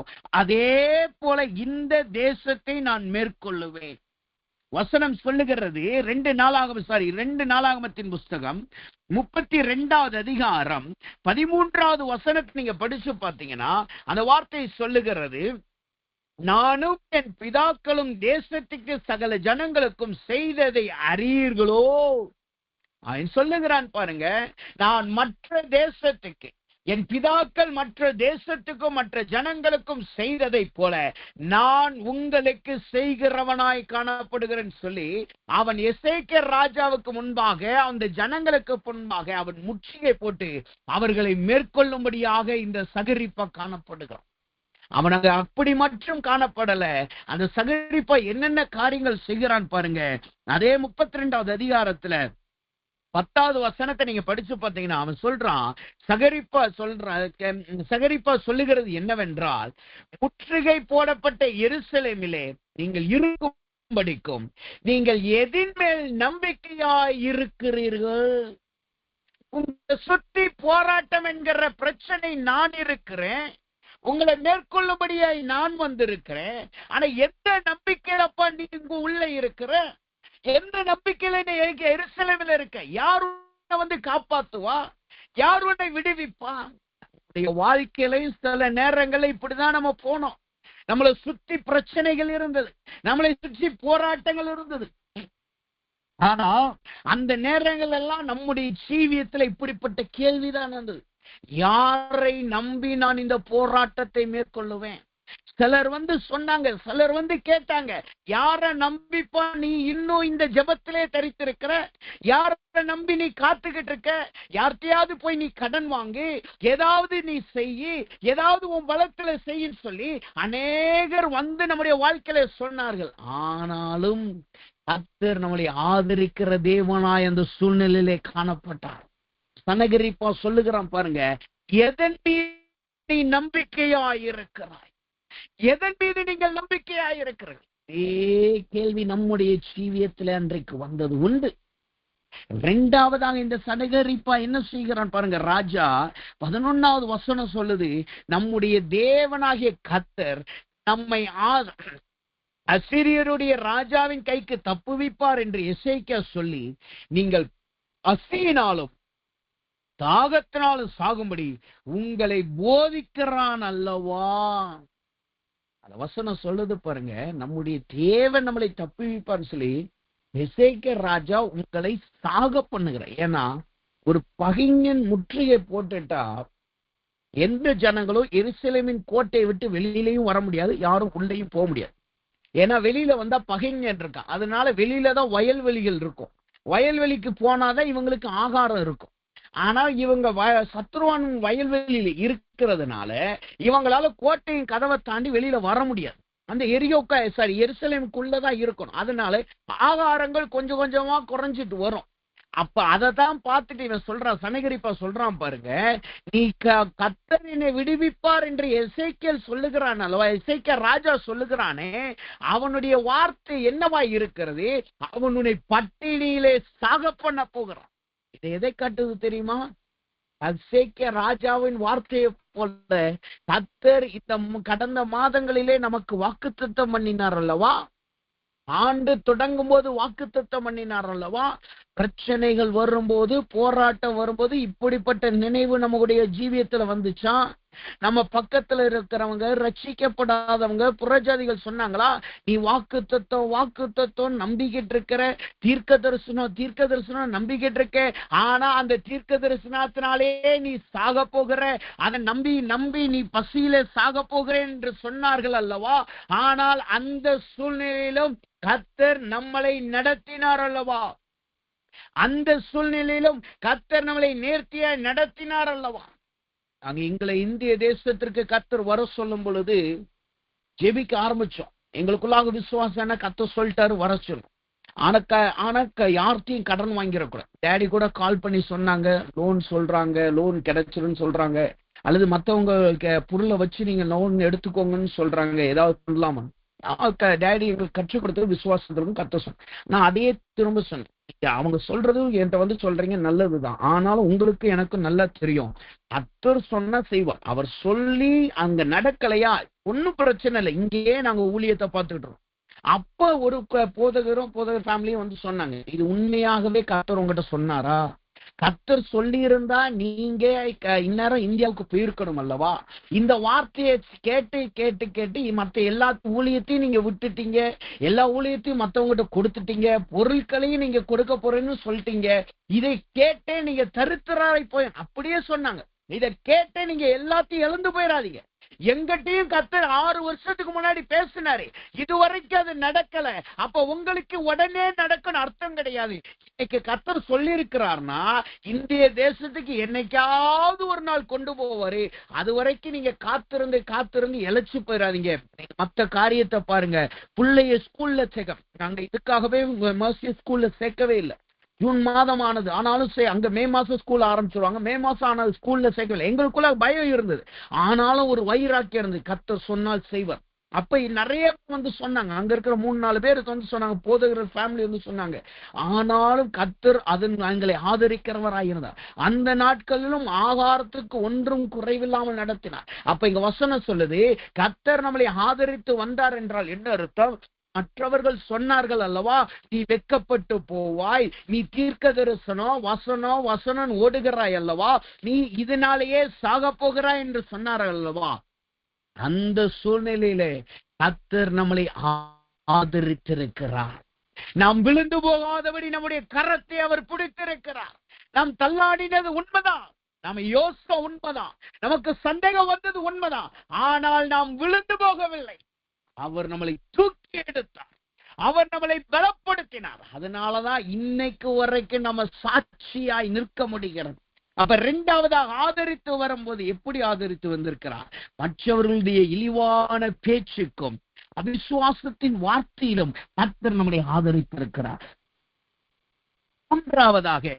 அதே போல இந்த தேசத்தை நான் மேற்கொள்ளுவேன். வசனம் சொல்லுகிறது 2 நாளாகமத்தின் புஸ்தகம் 32வது அதிகாரம் 13வது வசனத்தை நீங்க படிச்சு பார்த்தீங்கன்னா அந்த வார்த்தை சொல்லுகிறது, நானும் என் பிதாக்களும் தேசத்துக்கு சகல ஜனங்களுக்கும் செய்ததை அறியீர்களோ. அவன் சொல்லுகிறான் பாருங்க, நான் மற்ற தேசத்துக்கு, என் பிதாக்கள் மற்ற தேசத்துக்கும் மற்ற ஜனங்களுக்கும் செய்ததை போல நான் உங்களுக்கு செய்கிறவனாய் காணப்படுகிறேன் சொல்லி அவன் எசேக்கியா ராஜாவுக்கு முன்பாக அந்த ஜனங்களுக்கு முன்பாக அவன் முற்றுகை போட்டு அவர்களை மேற்கொள்ளும்படியாக இந்த சகரிப்பா காணப்படுகிறான். அவன் அங்க அப்படி மட்டும் காணப்படல, அந்த சகரிப்பா என்னென்ன காரியங்கள் செய்கிறான் பாருங்க. அதே 32வது அதிகாரத்துல 10வது வசனத்தை நீங்க படிச்சு பார்த்தீங்கன்னா அவன் சொல்றான், சகரிப்பா சொல்லுகிறது என்னவென்றால், முற்றுகை போடப்பட்ட எருசலேமிலே நீங்கள் இருக்கும்படிக்கும் நீங்கள் எதின் மேல் நம்பிக்கையாய் இருக்கிறீர்கள். உங்களை சுற்றி போராட்டம் என்கிற பிரச்சனை நான் இருக்கிறேன், உங்களை மேற்கொள்ளும்படியாய் நான் வந்திருக்கிறேன். ஆனா எந்த நம்பிக்கையிலப்பா நீங்க உள்ள இருக்கிற, எந்த நம்பிக்கையில நீ எருசலேமில் இருக்க? யார் உன்னை வந்து காப்பாத்துவா? யார் உன்னை விடுவிப்பா? வாழ்க்கையில சில நேரங்கள்ல இப்படிதான் நம்ம போனோம். நம்மளை சுற்றி பிரச்சனைகள் இருந்தது, நம்மளை சுற்றி போராட்டங்கள் இருந்தது. ஆனா அந்த நேரங்கள் எல்லாம் நம்முடைய ஜீவியத்துல இப்படிப்பட்ட கேள்விதான் இருந்தது, யாரை நம்பி நான் இந்த போராட்டத்தை மேற்கொள்ளுவேன்? சிலர் வந்து சொன்னாங்க, சிலர் வந்து கேட்டாங்க, யார நம்பிப்பா நீ இன்னும் இந்த ஜெபத்திலே தரித்திருக்கிற? யார நம்பி நீ காத்துக்கிட்டு இருக்க? யார்கிட்டயாவது போய் நீ கடன் வாங்கு, ஏதாவது நீ செய்யி, ஏதாவது உன் பலத்துல செய்யின்னு சொல்லி அநேகர் வந்து நம்முடைய வாழ்க்கையில சொன்னார்கள். ஆனாலும் கர்த்தர் நம்மளை ஆதரிக்கிற தேவனாய் அந்த சூழ்நிலையிலே காணப்பட்டார். சனகரிப்பா சொல்லுகிறான் பாருங்க, எதன் மீது நீ நம்பிக்கையாயிருக்கிறாய்? எதன் மீது நீங்கள் நம்பிக்கையாயிருக்கிறீர்கள்? கேள்வி நம்முடைய ஜீவியத்தில் அன்றைக்கு வந்தது உண்டு. இரண்டாவதாக இந்த சனகரிப்பா என்ன செய்கிறான் பாருங்க. ராஜா 11வது வசனம் சொல்லுது, நம்முடைய தேவனாகிய கர்த்தர் நம்மை அசீரியருடைய ராஜாவின் கைக்கு தப்புவிப்பார் என்று எசேக்கியா சொல்லி, நீங்கள் பசியினாலும் தாகத்தினாலும் சாகும்படி உங்களை போதிக்கிறான் அல்லவா? அந்த வசனம் சொல்லுது பாருங்க, நம்முடைய தேவன் நம்மளை தப்புவிப்பான்னு சொல்லி எசேக்கியா ராஜா உங்களை சாக பண்ணுகிறார். ஏன்னா ஒரு பகைஞன் முற்றுகை போட்டுட்டா எந்த ஜனங்களும் எருசலேமின் கோட்டையை விட்டு வெளியிலையும் வர முடியாது, யாரும் உள்ளேயும் போக முடியாது. ஏன்னா வெளியில வந்தா பகைஞன் இருக்கான். அதனால வெளியில தான் வயல்வெளிகள் இருக்கும். வயல்வெளிக்கு போனாதான் இவங்களுக்கு ஆகாரம் இருக்கும். ஆனா இவங்க சத்ருவான் வயல்வெளியில இருக்கிறதுனால இவங்களால கோட்டையின் கதவை தாண்டி வெளியில வர முடியாது. அந்த எருசலேமுக்குள்ளதான் இருக்கணும். அதனால ஆகாரங்கள் கொஞ்சம் கொஞ்சமா குறைஞ்சிட்டு வரும். அப்ப அதைத்தான் பார்த்துட்டு இவன் சொல்றான், சனகரிப்பா சொல்றான் பாருங்க, நீ கர்த்தர் என்னை விடுவிப்பார் என்று எசேக்கியேல் சொல்லுகிறான் அல்லவா? எசேக்கியா ராஜா சொல்லுகிறானே, அவனுடைய வார்த்தை என்னவா இருக்கிறது? அவன் உன்னை பட்டினியிலே சாக பண்ண போகிறான். இதை எதை காட்டுது தெரியுமா? எசேக்கியா ராஜாவின் வார்த்தையை போல கர்த்தர் இந்த கடந்த மாதங்களிலே நமக்கு வாக்குத்தத்தம் பண்ணினார் அல்லவா? ஆண்டு தொடங்கும் போது வாக்குத்தத்தம் பண்ணினார் அல்லவா? பிரச்சனைகள் வரும்போது, போராட்டம் வரும்போது இப்படிப்பட்ட நினைவு நம்முடைய ஜீவியத்துல வந்துச்சா? நம்ம பக்கத்துல இருக்கிறவங்க, ரட்சிக்கப்படாதவங்க, புறஜாதிகள் சொன்னாங்களா, நீ வாக்குத்தத்தம் நம்பிக்கிட்டு இருக்கிற, தீர்க்க தரிசனம் நம்பிக்கிட்டு இருக்க, ஆனா அந்த தீர்க்க தரிசனத்தினாலே நீ சாக போகிற, அதை நம்பி நீ பசியில சாக போகிறேன் என்று சொன்னார்கள் அல்லவா? ஆனால் அந்த சூழ்நிலையிலும் கர்த்தர் நம்மளை நடத்தினார் அல்லவா? அந்த சூழ்நிலையிலும் கர்த்தர் நம்மளை நேர்த்தியா நடத்தினார் அல்லவா? நாங்க எங்களை இந்திய தேசத்திற்கு கர்த்தர் வர சொல்லும் பொழுது ஜெபிக்க ஆரம்பிச்சோம். எங்களுக்குள்ளாக விசுவாசம், கர்த்தர் சொல்லிட்டாரு வர சொல்லும். ஆனா யார்த்தையும் கடன் வாங்கிடக்கூடாது. டேடி கூட கால் பண்ணி சொன்னாங்க, லோன் சொல்றாங்க, லோன் கிடைச்சிருன்னு சொல்றாங்க, அல்லது மற்றவங்க பொருளை வச்சு நீங்க லோன் எடுத்துக்கோங்கன்னு சொல்றாங்க, ஏதாவது பண்ணலாமா? டேடி எங்களுக்கு கற்றுக் கொடுத்தது விசுவாசத்திற்கும் கர்த்தர் சொன்ன. நான் அதையே திரும்ப சொன்னேன், அவங்க சொல்றது என்கிட்ட வந்து சொல்றீங்க நல்லதுதான், ஆனாலும் உங்களுக்கு எனக்கு நல்லா தெரியும், கர்த்தர் சொன்னா செய்வார். அவர் சொல்லி அங்க நடக்கலையா ஒன்னும் பிரச்சனை இல்லை, இங்கேயே நாங்க ஊழியத்தை பார்த்துக்கிட்டு இருக்கோம். அப்ப ஒரு போதகர் ஃபேமிலியும் வந்து சொன்னாங்க, இது உண்மையாகவே கர்த்தர் உங்ககிட்ட சொன்னாரா? கர்த்தர் சொல்லி இருந்தா நீங்க இந்நேரம் இந்தியாவுக்கு போயிருக்கணும் அல்லவா? இந்த வார்த்தையை கேட்டு மற்ற எல்லா ஊழியத்தையும் நீங்க விட்டுட்டீங்க, எல்லா ஊழியத்தையும் மற்றவங்ககிட்ட கொடுத்துட்டீங்க, பொருட்களையும் நீங்க கொடுக்க போறேன்னு சொல்லிட்டீங்க, இதை கேட்டே நீங்க தரித்திராய் போய் அப்படியே சொன்னாங்க. இதை கேட்டு நீங்க எல்லாத்தையும் இழந்து போயிடாதீங்க. எங்கிட்டையும் கர்த்தர் 6 வருஷத்துக்கு முன்னாடி பேசினாரு, இதுவரைக்கும் அது நடக்கல, அப்ப உங்களுக்கு உடனே நடக்கணும் அர்த்தம் கிடையாது. இன்னைக்கு கர்த்தர் சொல்லி இருக்கிறார்னா இந்திய தேசத்துக்கு என்னைக்காவது ஒரு நாள் கொண்டு போவாரு. அது வரைக்கும் நீங்க காத்திருந்து இழைச்சு போயிடாதீங்க. மத்த காரியத்தை பாருங்க. பிள்ளைய ஸ்கூல்ல சேர்க்க, நாங்க இதுக்காகவே மர்சி ஸ்கூல்ல சேர்க்கவே இல்லை. ஜூன் மாதம் ஆனது, ஆனாலும் அங்க மே மாசம் ஸ்கூல் ஆரம்பிச்சிருவாங்க. மே மாசம் ஆனது ஸ்கூல்ல சேர்க்கவில்லை. எங்களுக்குள்ள பயம் இருந்தது, ஆனாலும் ஒரு வைராக்கியம் இருந்தது. கர்த்தர் சொன்னால் செய்வார். அப்ப நிறைய சொன்னாங்க, அங்க இருக்கிற 3-4 பேர் சொன்னாங்க, போதகர் ஃபேமிலி சொன்னாங்க. ஆனாலும் கர்த்தர் எங்களை ஆதரிக்கிறவராயிருந்தார். அந்த நாட்களிலும் ஆகாரத்துக்கு ஒன்றும் குறைவில்லாமல் நடத்தினார். அப்ப இங்க வசனம் சொல்லுது, கர்த்தர் நம்மளை ஆதரித்து வந்தார் என்றால் என்ன அர்த்தம்? மற்றவர்கள் சொன்னார்கள் அல்லவா, நீ வெட்கப்பட்டு போவாய், நீ தீர்க்க தரிசனம் வசனம் ஓடுகிறாய் அல்லவா, நீ இதனாலேயே சாக போகிறாய் என்று சொன்னார்கள் அல்லவா. அந்த சூழ்நிலையிலே கர்த்தர் நம்மளை ஆதரித்திருக்கிறார். நாம் விழுந்து போகாதபடி நம்முடைய கரத்தை அவர் பிடித்திருக்கிறார். நாம் தள்ளாடினது உண்மைதான், நாம் யோசித்த உண்மைதான், நமக்கு சந்தேகம் வந்தது உண்மைதான், ஆனால் நாம் விழுந்து போகவில்லை. அவர் நம்மளை தூக்கி எடுத்தார், அவர் நம்மளை பலப்படுத்தினார். அதனாலதான் இன்னைக்கு வரைக்கும் நம்ம சாட்சியாய் நிற்க முடிகிறது. அப்ப 2வதாக ஆதரித்து வரும்போது எப்படி ஆதரித்து வந்திருக்கிறார்? மற்றவர்களுடைய இழிவான பேச்சுக்கும் அவிசுவாசத்தின் வார்த்தையிலும் கர்த்தர் நம்மளை ஆதரித்திருக்கிறார். 3வதாக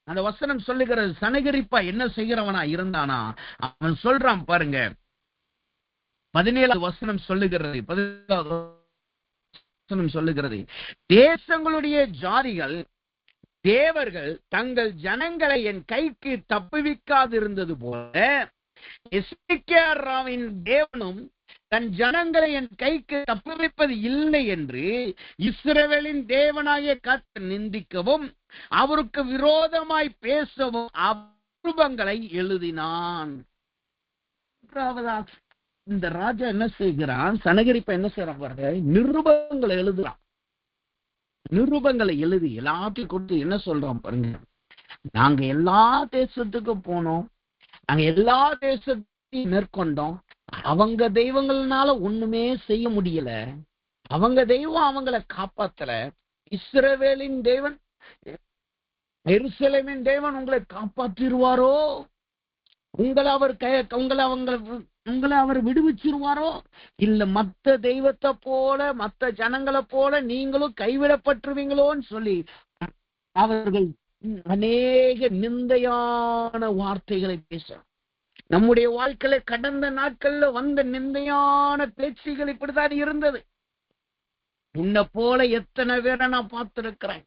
அந்த வசனம் சொல்லுகிறது, சனகரிப்பா என்ன செய்கிறவனா இருந்தானா, அவன் சொல்றான் பாருங்க, 17வது வசனம் சொல்லுகிறது, 17வது வசனம் சொல்லுகிறது, தேசங்களுடைய ஜாதிகள் தேவர்கள் தங்கள் ஜனங்களை என் கைக்கு தப்புவிக்காதிருந்தது போல எசேக்கியாவின் தேவனும் தன் ஜனங்களை என் கைக்கு தப்புவிப்பது இல்லை என்று இஸ்ரவேலின் தேவனாகிய கர்த்தர் நிந்திக்கவும் அவருக்கு விரோதமாய் பேசவும் அருபங்களை எழுதினான். இந்த ராஜா என்ன செய்கிறான்? சனகரிப்ப என்ன செய்யறான் பாருங்க, நிருபங்களை எழுதுறான். நிருபங்களை எழுதி எல்லாத்தையும் கொடுத்து என்ன சொல்றான் பாருங்க, நாங்க எல்லா தேசத்துக்கும் போனோம், நாங்க எல்லா தேசத்தையும் மேற்கொண்டோம், அவங்க தெய்வங்கள்னால ஒண்ணுமே செய்ய முடியல, அவங்க தெய்வம் அவங்களை காப்பாத்தல, இஸ்ரவேலின் தேவன் எருசலேமின் தேவன் உங்களை காப்பாற்றிடுவாரோ, உங்களை அவர் விடுவிச்சிருவாரோ, இல்ல மத்த தெய்வத்தை போல மத்த ஜனங்களை போல நீங்களும் கைவிடப்பட்டுருவீங்களோன்னு சொல்லி அவர்கள் அநேக நிந்தையான வார்த்தைகளை பேச, நம்முடைய வாழ்க்கையில கடந்த நாட்கள்ல வந்த நிந்தையான பேச்சுகள் இப்படித்தான் இருந்தது. உன்னை போல எத்தனை பேரை நான் பார்த்திருக்கிறேன்,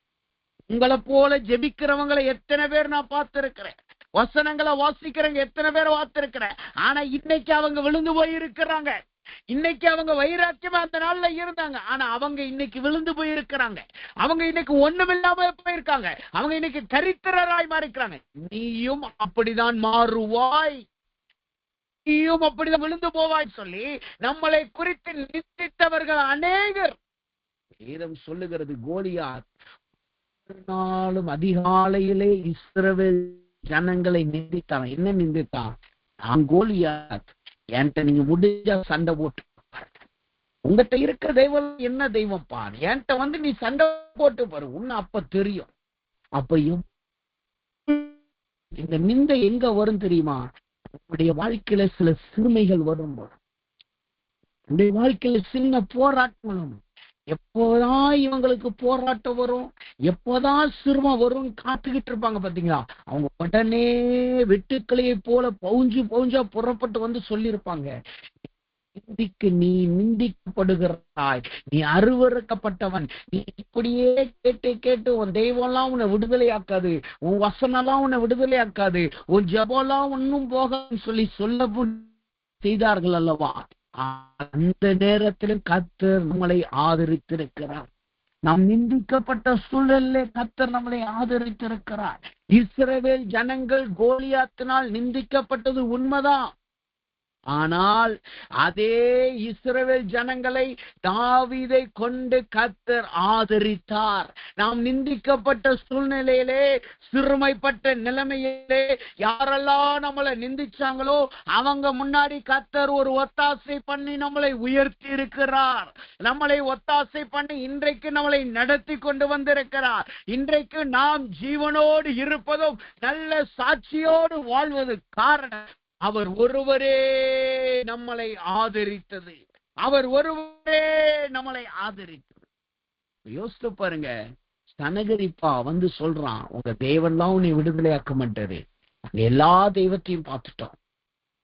உங்களை போல ஜெபிக்கிறவங்களை எத்தனை பேர் நான் பார்த்திருக்கிறேன், வசனங்களை வாசிக்கிறவங்க எத்தனை பேரை பார்த்திருக்கிறேன். ஆனா இன்னைக்கு அவங்க விழுந்து போயிருக்கிறாங்க. இன்னைக்கு அவங்க வைராக்கியமா அந்த நாள்ல இருந்தாங்க, ஆனா அவங்க இன்னைக்கு விழுந்து போயிருக்கிறாங்க. அவங்க இன்னைக்கு ஒண்ணுமில்லாம போயிருக்காங்க. அவங்க இன்னைக்கு தரித்திரராய் மாறிக்கிறாங்க. நீயும் அப்படிதான் மாறுவாய், நீயும் அப்படிதான் விழுந்து போவாய் சொல்லி நம்மளை குறித்து நிந்தித்தவர்கள் அநேகர். வேதம் சொல்லுகிறது, கோலியாத் நாளும் அதிகாலையிலே இஸ்ரவேல் ஜனங்களை நிந்தித்தான். என்ன நிந்தித்தான்? நான் கோலியாத், என்கிட்ட நீங்க முடிஞ்சா சண்டை போட்டு, உங்ககிட்ட இருக்க தெய்வம் என்ன தெய்வம் பாரு, என்கிட்ட நீ சண்டை போட்டு பாரு, உன்ன அப்ப தெரியும். அப்பையும் இந்த நிந்தை எங்க வரும் தெரியுமா? உங்களுடைய வாழ்க்கையில சில சிறுமைகள் வரும், உங்களுடைய வாழ்க்கையில சின்ன போராட்டங்களும். எப்போதான் இவங்களுக்கு போராட்டம் வரும், எப்போதான் சிறுமை வரும் காத்துக்கிட்டு இருப்பாங்க பாத்தீங்களா, அவங்க உடனே வெட்டுக்கிளையை போல பவுஞ்சா புறப்பட்டு சொல்லியிருப்பாங்க, நீ நிந்திக்கப்படுகிறாய், நீ அருவறுக்கப்பட்டவன், நீ இப்படியே கேட்டு உன் தெய்வம்லாம் உன்னை விடுதலையாக்காது, உன் வசனம்லாம் உன்னை விடுதலையாக்காது, உன் ஜபம்லாம் ஒன்னும் போகான்னு சொல்ல செய்தார்கள் அல்லவா. அந்த நேரத்திலும் கர்த்தர் நம்மளை ஆதரித்திருக்கிறார். நாம் நிந்திக்கப்பட்ட சூழலிலே கர்த்தர் நம்மளை ஆதரித்திருக்கிறார். இஸ்ரவேல் ஜனங்கள் கோலியாத்தினால் நிந்திக்கப்பட்டது உண்மைதான், ஆனால் அதே இஸ்ரவேல் ஜனங்களை தாவீதை கொண்டு கர்த்தர் ஆதரித்தார். நாம் நிந்திக்கப்பட்ட சூழ்நிலையிலே, சிறுமைப்பட்ட நிலைமையிலே யாரெல்லாம் நம்மளை நிந்திச்சாங்களோ அவங்க முன்னாடி கர்த்தர் ஒரு ஒத்தாசை பண்ணி நம்மளை உயர்த்தி இருக்கிறார். நம்மளை ஒத்தாசை பண்ணி இன்றைக்கு நம்மளை நடத்தி கொண்டு வந்திருக்கிறார். இன்றைக்கு நாம் ஜீவனோடு இருப்பதும் நல்ல சாட்சியோடு வாழ்வது காரணம் அவர் ஒருவரே நம்மளை ஆதரித்தது. அவர் ஒருவரே நம்மளை ஆதரித்தது. யோசித்து பாருங்க, சனகரிப்பா வந்து சொல்றான், உங்க தேவன்லாம் உன்னை விடுதலையாக்க மாட்டாரு, எல்லா தெய்வத்தையும் பார்த்துட்டோம்.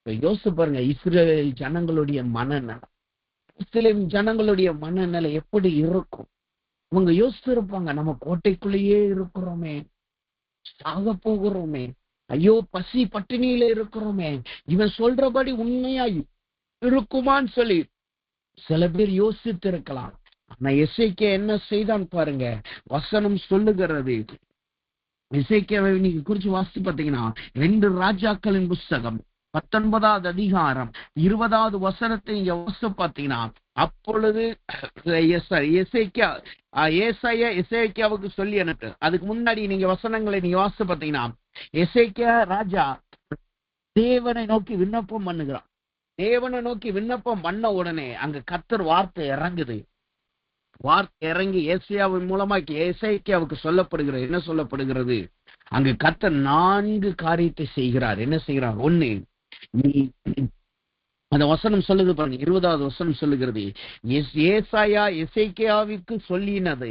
யோசித்து பாருங்க, இஸ்ரவேல் ஜனங்களுடைய மனநிலை, முஸ்லிம் ஜனங்களுடைய மனநிலை எப்படி இருக்கும்? அவங்க யோசித்து இருப்பாங்க, நம்ம கோட்டைக்குள்ளேயே இருக்கிறோமே, சாக போகிறோமே, ஐயோ பசி பட்டினியில இருக்கிறோமே, இவன் சொல்றபடி உண்மையா இருக்குமான்னு சொல்லி சில பேர் யோசித்து இருக்கலாம். ஆனா எசேக்கியா என்ன செய்தான் பாருங்க, வசனம் சொல்லுகிறது. எசேக்கியாவை நீங்க குறிச்சு வாசித்து பார்த்தீங்கன்னா 2 ராஜாக்களின் புஸ்தகம் 19வது அதிகாரம் 20வது வசனத்தை நீங்க வாசித்து பார்த்தீங்கன்னா, அப்பொழுது எசேக்கியாவுக்கு சொல்லி அனுப்பு. அதுக்கு முன்னாடி நீங்க வசனங்களை நீங்க வாசித்து பார்த்தீங்கன்னா, எசேக்கியா ராஜா தேவனை நோக்கி விண்ணப்பம் பண்ணுகிறான். தேவனை நோக்கி விண்ணப்பம் பண்ண உடனே அங்க கர்த்தர் வார்த்தை இறங்குது. வார்த்தை இறங்கி ஏசாயாவின் மூலமா எசேக்கியாவுக்கு சொல்லப்படுகிறது. என்ன சொல்லப்படுகிறது? அங்கு கர்த்தர் 4 காரியத்தை செய்கிறார். என்ன செய்கிறார்? 1, நீ அந்த வசனம் சொல்லுது பாருங்க, 20வது வசனம் சொல்லுகிறது, ஏசாயா எசேக்கியாவுக்கு சொல்லினது,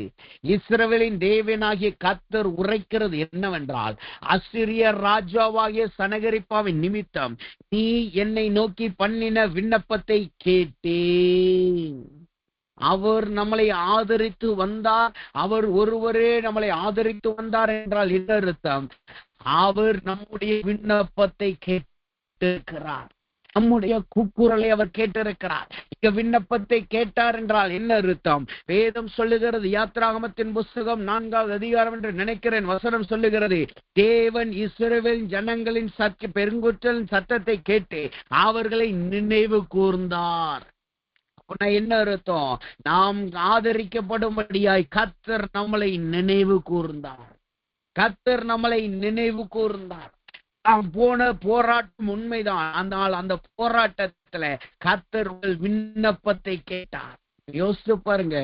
இஸ்ரவேலின் தேவனாகிய கர்த்தர் உரைக்கிறது என்னவென்றால், அசிரியர் ராஜாவாகிய சனகரிப்பாவின் நிமித்தம் நீ என்னை நோக்கி பண்ணின விண்ணப்பத்தை கேட்டேன். அவர் நம்மளை ஆதரித்து வந்தார். அவர் ஒருவரே நம்மளை ஆதரித்து வந்தார் என்றால் என்ன அர்த்தம்? அவர் நம்முடைய விண்ணப்பத்தை கேட்டிருக்கிறார். நம்முடைய கூக்குரலை அவர் கேட்டிருக்கிறார். இங்க விண்ணப்பத்தை கேட்டார் என்றால் என்ன அர்த்தம்? வேதம் சொல்லுகிறது, யாத்ராகமத்தின் புஸ்தகம் 4வது அதிகாரம் என்று நினைக்கிறேன், வசனம் சொல்லுகிறது, தேவன் இஸ்ரவேல் ஜனங்களின் பெருங்குற்றலின் சத்தத்தை கேட்டு அவர்களை நினைவு கூர்ந்தார். என்ன அர்த்தம்? நாம் ஆதரிக்கப்படும்படியாய் கர்த்தர் நம்மளை நினைவு கூர்ந்தார். கர்த்தர் நம்மளை நினைவு கூர்ந்தார். நாம் போன போராட்டம் உண்மைதான், ஆனால் அந்த போராட்டத்துல கர்த்தர் விண்ணப்பத்தை கேட்டார். யோசிச்சு பாருங்க,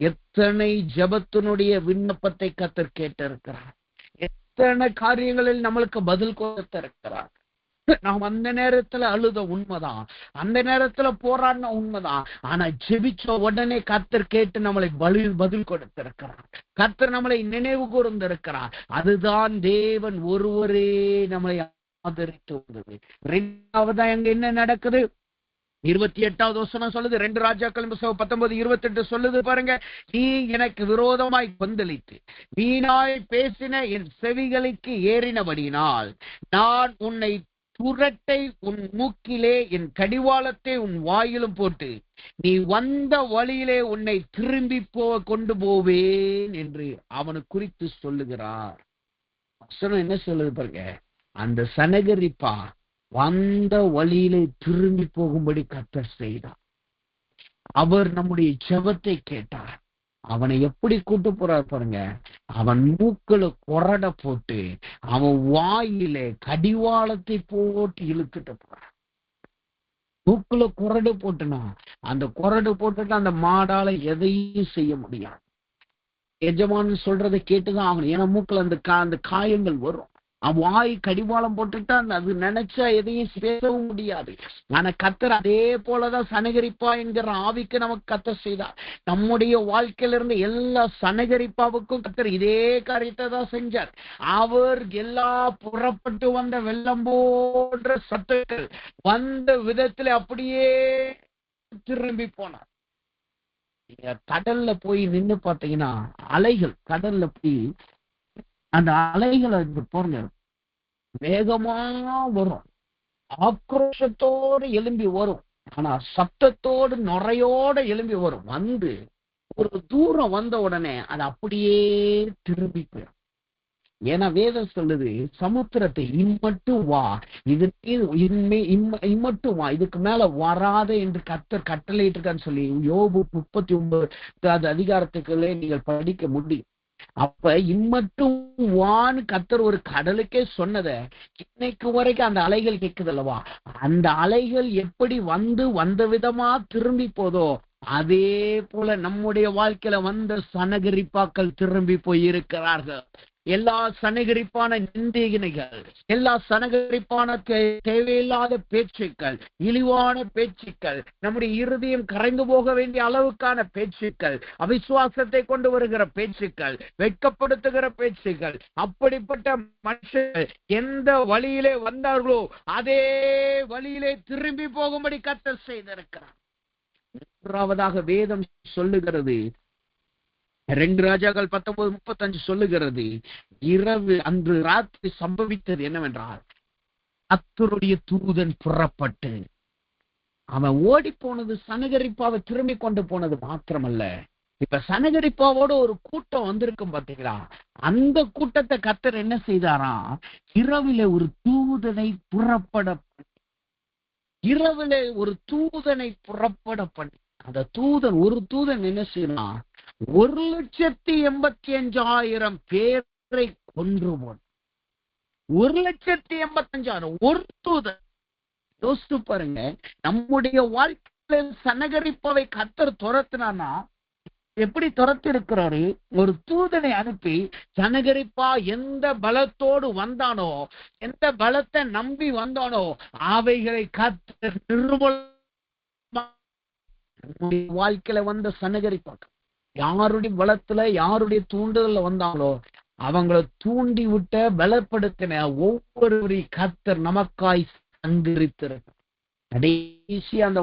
எத்தனை ஜெபத்தினுடைய விண்ணப்பத்தை கர்த்தர் கேட்டிருக்கிறார். எத்தனை காரியங்களில் நம்மளுக்கு பதில் கொடுத்திருக்கிறார். நாம் அந்த நேரத்துல அழுத உண்மைதான், அந்த நேரத்துல போராடின உண்மைதான், ஆனா ஜெபிச்ச உடனே கர்த்தர் கேட்டு நம்மளை பதில் கொடுத்திருக்கிறார். கர்த்தர் நம்மளை நினைவு கூர்ந்திருக்கிறார். அதுதான் தேவன் ஒருவரே நம்மளை ஆதரித்து வந்தது. 2வது அங்க என்ன நடக்குது? 28வது வசனம் சொல்லுது, 2 ராஜாக்கள் 19:28 சொல்லுது பாருங்க, நீ எனக்கு விரோதமாய் கொந்தளித்து வீணாய் பேசின என் செவிகளுக்கு ஏறினபடியினால் நான் உன்னை துரட்டை உன் மூக்கிலே என் கடிவாளத்தை உன் வாயிலும் போட்டு நீ வந்த வழியிலே உன்னை திரும்பி கொண்டு போவேன் என்று அவனை குறித்து சொல்லுகிறார். என்ன சொல்லுது பாருங்க, அந்த சனகரிப்பா வந்த வழியிலே திரும்பி போகும்படி கர்த்தர் செய்தார். அவர் நம்முடைய ஜெபத்தை கேட்டார். அவனை எப்படி கூட்டு போறார் பாருங்க, அவன் மூக்குல கொரட போட்டு அவன் வாயிலே கடிவாளத்தை போட்டு இழுத்துட்டு போறான். மூக்குல கொரடு போட்டுனா அந்த கொரடு போட்டுட்டு அந்த மாடால எதையும் செய்ய முடியாது. எஜமான் சொல்றதை கேட்டுதான் ஆகணும். ஏன்னா மூக்குல அந்த காயங்கள் வரும். வாய் கடிவாளம் போட்டுட்டா அது நினைச்சா எதையும் பேசவும் முடியாது. ஆனா கர்த்தர் அதே போலதான் சனகரிப்பா என்கிற ஆவிக்கு நமக்கு கர்த்தர் செய்தார். நம்முடைய வாழ்க்கையில இருந்து எல்லா சனகரிப்பாவுக்கும் கர்த்தர் இதே காரியத்தை தான் செஞ்சார். அவர் எல்லா புறப்பட்டு வந்த வெள்ளம் போன்ற சத்துக்கள் வந்த விதத்துல அப்படியே திரும்பி போனார். கடல்ல போய் நின்று பாத்தீங்கன்னா அலைகள், கடல்ல போய் அந்த அலைகளை போறங்க வேகமா வரும், ஆக்ரோஷத்தோடு எழும்பி வரும், ஆனா சத்தத்தோடு நுரையோட எழும்பி வரும். வந்து ஒரு தூரம் வந்த உடனே அது அப்படியே திரும்பி போயிடும். ஏன்னா வேதம் சொல்லுது, சமுத்திரத்தை இம்மட்டும் வா, இது இம்மட்டும் வா, இதுக்கு மேல வராத என்று கர்த்தர் கட்டளையிட்டு இருக்கான்னு சொல்லி யோபு 39 அதிகாரத்துக்குள்ளே நீங்கள் படிக்க முடியும். அப்ப இம்மட்டும் வான்னு கர்த்தர் ஒரு கடலுக்கே சொன்னத இன்னைக்கு வரைக்கும் அந்த அலைகள் கேட்குது அல்லவா? அந்த அலைகள் எப்படி வந்த விதமா திரும்பி போதோ, அதே போல நம்முடைய வாழ்க்கையில வந்த சனகரிப்பாக்கள் திரும்பி போயிருக்கிறார்கள். எல்லா சனகரிப்பான நிந்தைகள், எல்லா சனகரிப்பான தேவையில்லாத பேச்சுக்கள், இழிவான பேச்சுக்கள், நம்முடைய இருதயம் கரைந்து போக வேண்டிய அளவுக்கான பேச்சுக்கள், அவிசுவாசத்தை கொண்டு வருகிற பேச்சுக்கள், வெட்கப்படுத்துகிற பேச்சுக்கள், அப்படிப்பட்ட மனுஷர்கள் எந்த வழியிலே வந்தார்களோ அதே வழியிலே திரும்பி போகும்படி கர்த்தர் செய்திருக்கிறார். மூன்றாவதாக வேதம் சொல்லுகிறது, 2 ராஜாக்கள் 19:35 சொல்லுகிறது, இரவு அன்று ராத்திரி சம்பவித்தது என்னவென்றால், கர்த்தருடைய தூதன் புறப்பட்டு அவன் ஓடி போனது சனகரிப்பாவை திரும்பி கொண்டு போனது மாத்திரமல்ல, இப்ப சனகரிப்பாவோட ஒரு கூட்டம் வந்திருக்கும் பாத்தீங்களா? அந்த கூட்டத்தை கர்த்தர் என்ன செய்தாரா? இரவிலே ஒரு தூதனை புறப்பட பண்ணி அந்த தூதன், ஒரு தூதன் என்ன செய்யலாம்? 1,85,000 பேரை கொன்று போன 1,85,000 ஒரு தூதன். யோசித்து பாருங்க, நம்முடைய வாழ்க்கையில சனகரிப்பாவை கர்த்தர் துரத்தினானா எப்படி துரத்தி இருக்கிறாரு? ஒரு தூதனை அனுப்பி சனகரிப்பா எந்த பலத்தோடு வந்தானோ, எந்த பலத்தை நம்பி வந்தானோ, அவைகளை கர்த்தர் வாழ்க்கையில வந்த சனகரிப்பாக்கள் யாருடைய பலத்துல, யாருடைய தூண்டுதல்ல வந்தாங்களோ அவங்களை தூண்டி விட்ட பலப்படுத்தின ஒவ்வொருவரையும் கர்த்தர் நமக்காய் சங்கரித்திருக்கிறார். கடைசி அந்த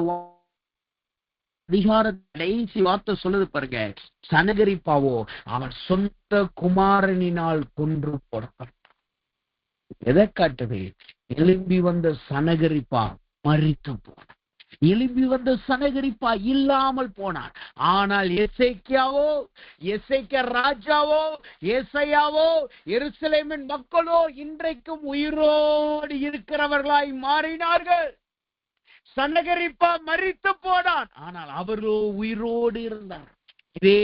அதிகார கடைசி வார்த்தை சொல்லுது பாருங்க, சனகரிப்பாவோ அவன் சொந்த குமாரனினால் கொன்று போடப்பட்டான். எதை காட்டுது? எழும்பி வந்த சனகரிப்பா மரித்து போனான். எழும்பி வந்த சனகரிப்பா இல்லாமல் போனான். ஆனால் எசேக்கியா ராஜாவோ, ஏசாயாவோ, எருசலேமின் மக்களோ இன்றைக்கும் உயிரோடு இருக்கிறவர்களாய் மாறினார்கள். சனகரிப்பா மரித்து போனான், ஆனால் அவர்களோ உயிரோடு இருந்தார். இதே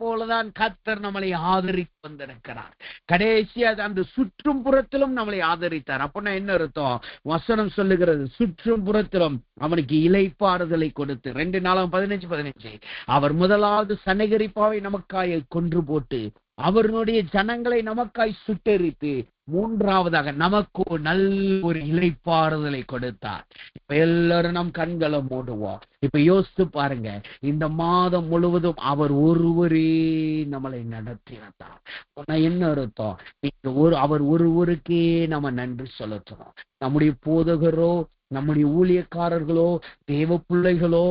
போலதான் கர்த்தர் நம்மளை ஆதரித்து வந்திருக்கிறார். கடைசியா அந்த சுற்றும் புறத்திலும் நம்மளை ஆதரித்தார். அப்படின்னா என்ன அர்த்தம்? வசனம் சொல்லுகிறது, சுற்றும் புறத்திலும் அவனுக்கு இளைப்பாறுதலை கொடுத்து 2 நாளாம் 15 அவர் முதலாவது சனகரிப்பாவை நமக்காய் கொன்று போட்டு அவர்களுடைய ஜனங்களை நமக்காய் சுட்டெரித்து, மூன்றாவதாக நமக்கு நல்ல ஒரு இளைப்பாறுதலை கொடுத்தார். இப்ப எல்லாரும் நம் கண்களை மூடுவோம். இப்ப யோசித்து பாருங்க, இந்த மாதம் முழுவதும் அவர் ஒருவரே நம்மளை நடத்தி வந்தார். என்ன அர்த்தம்? அவர் ஒருவருக்கே நம்ம நன்றி செலுத்தணும். நம்முடைய போதகரோ, நம்முடைய ஊழியக்காரர்களோ, தேவ பிள்ளைகளோ,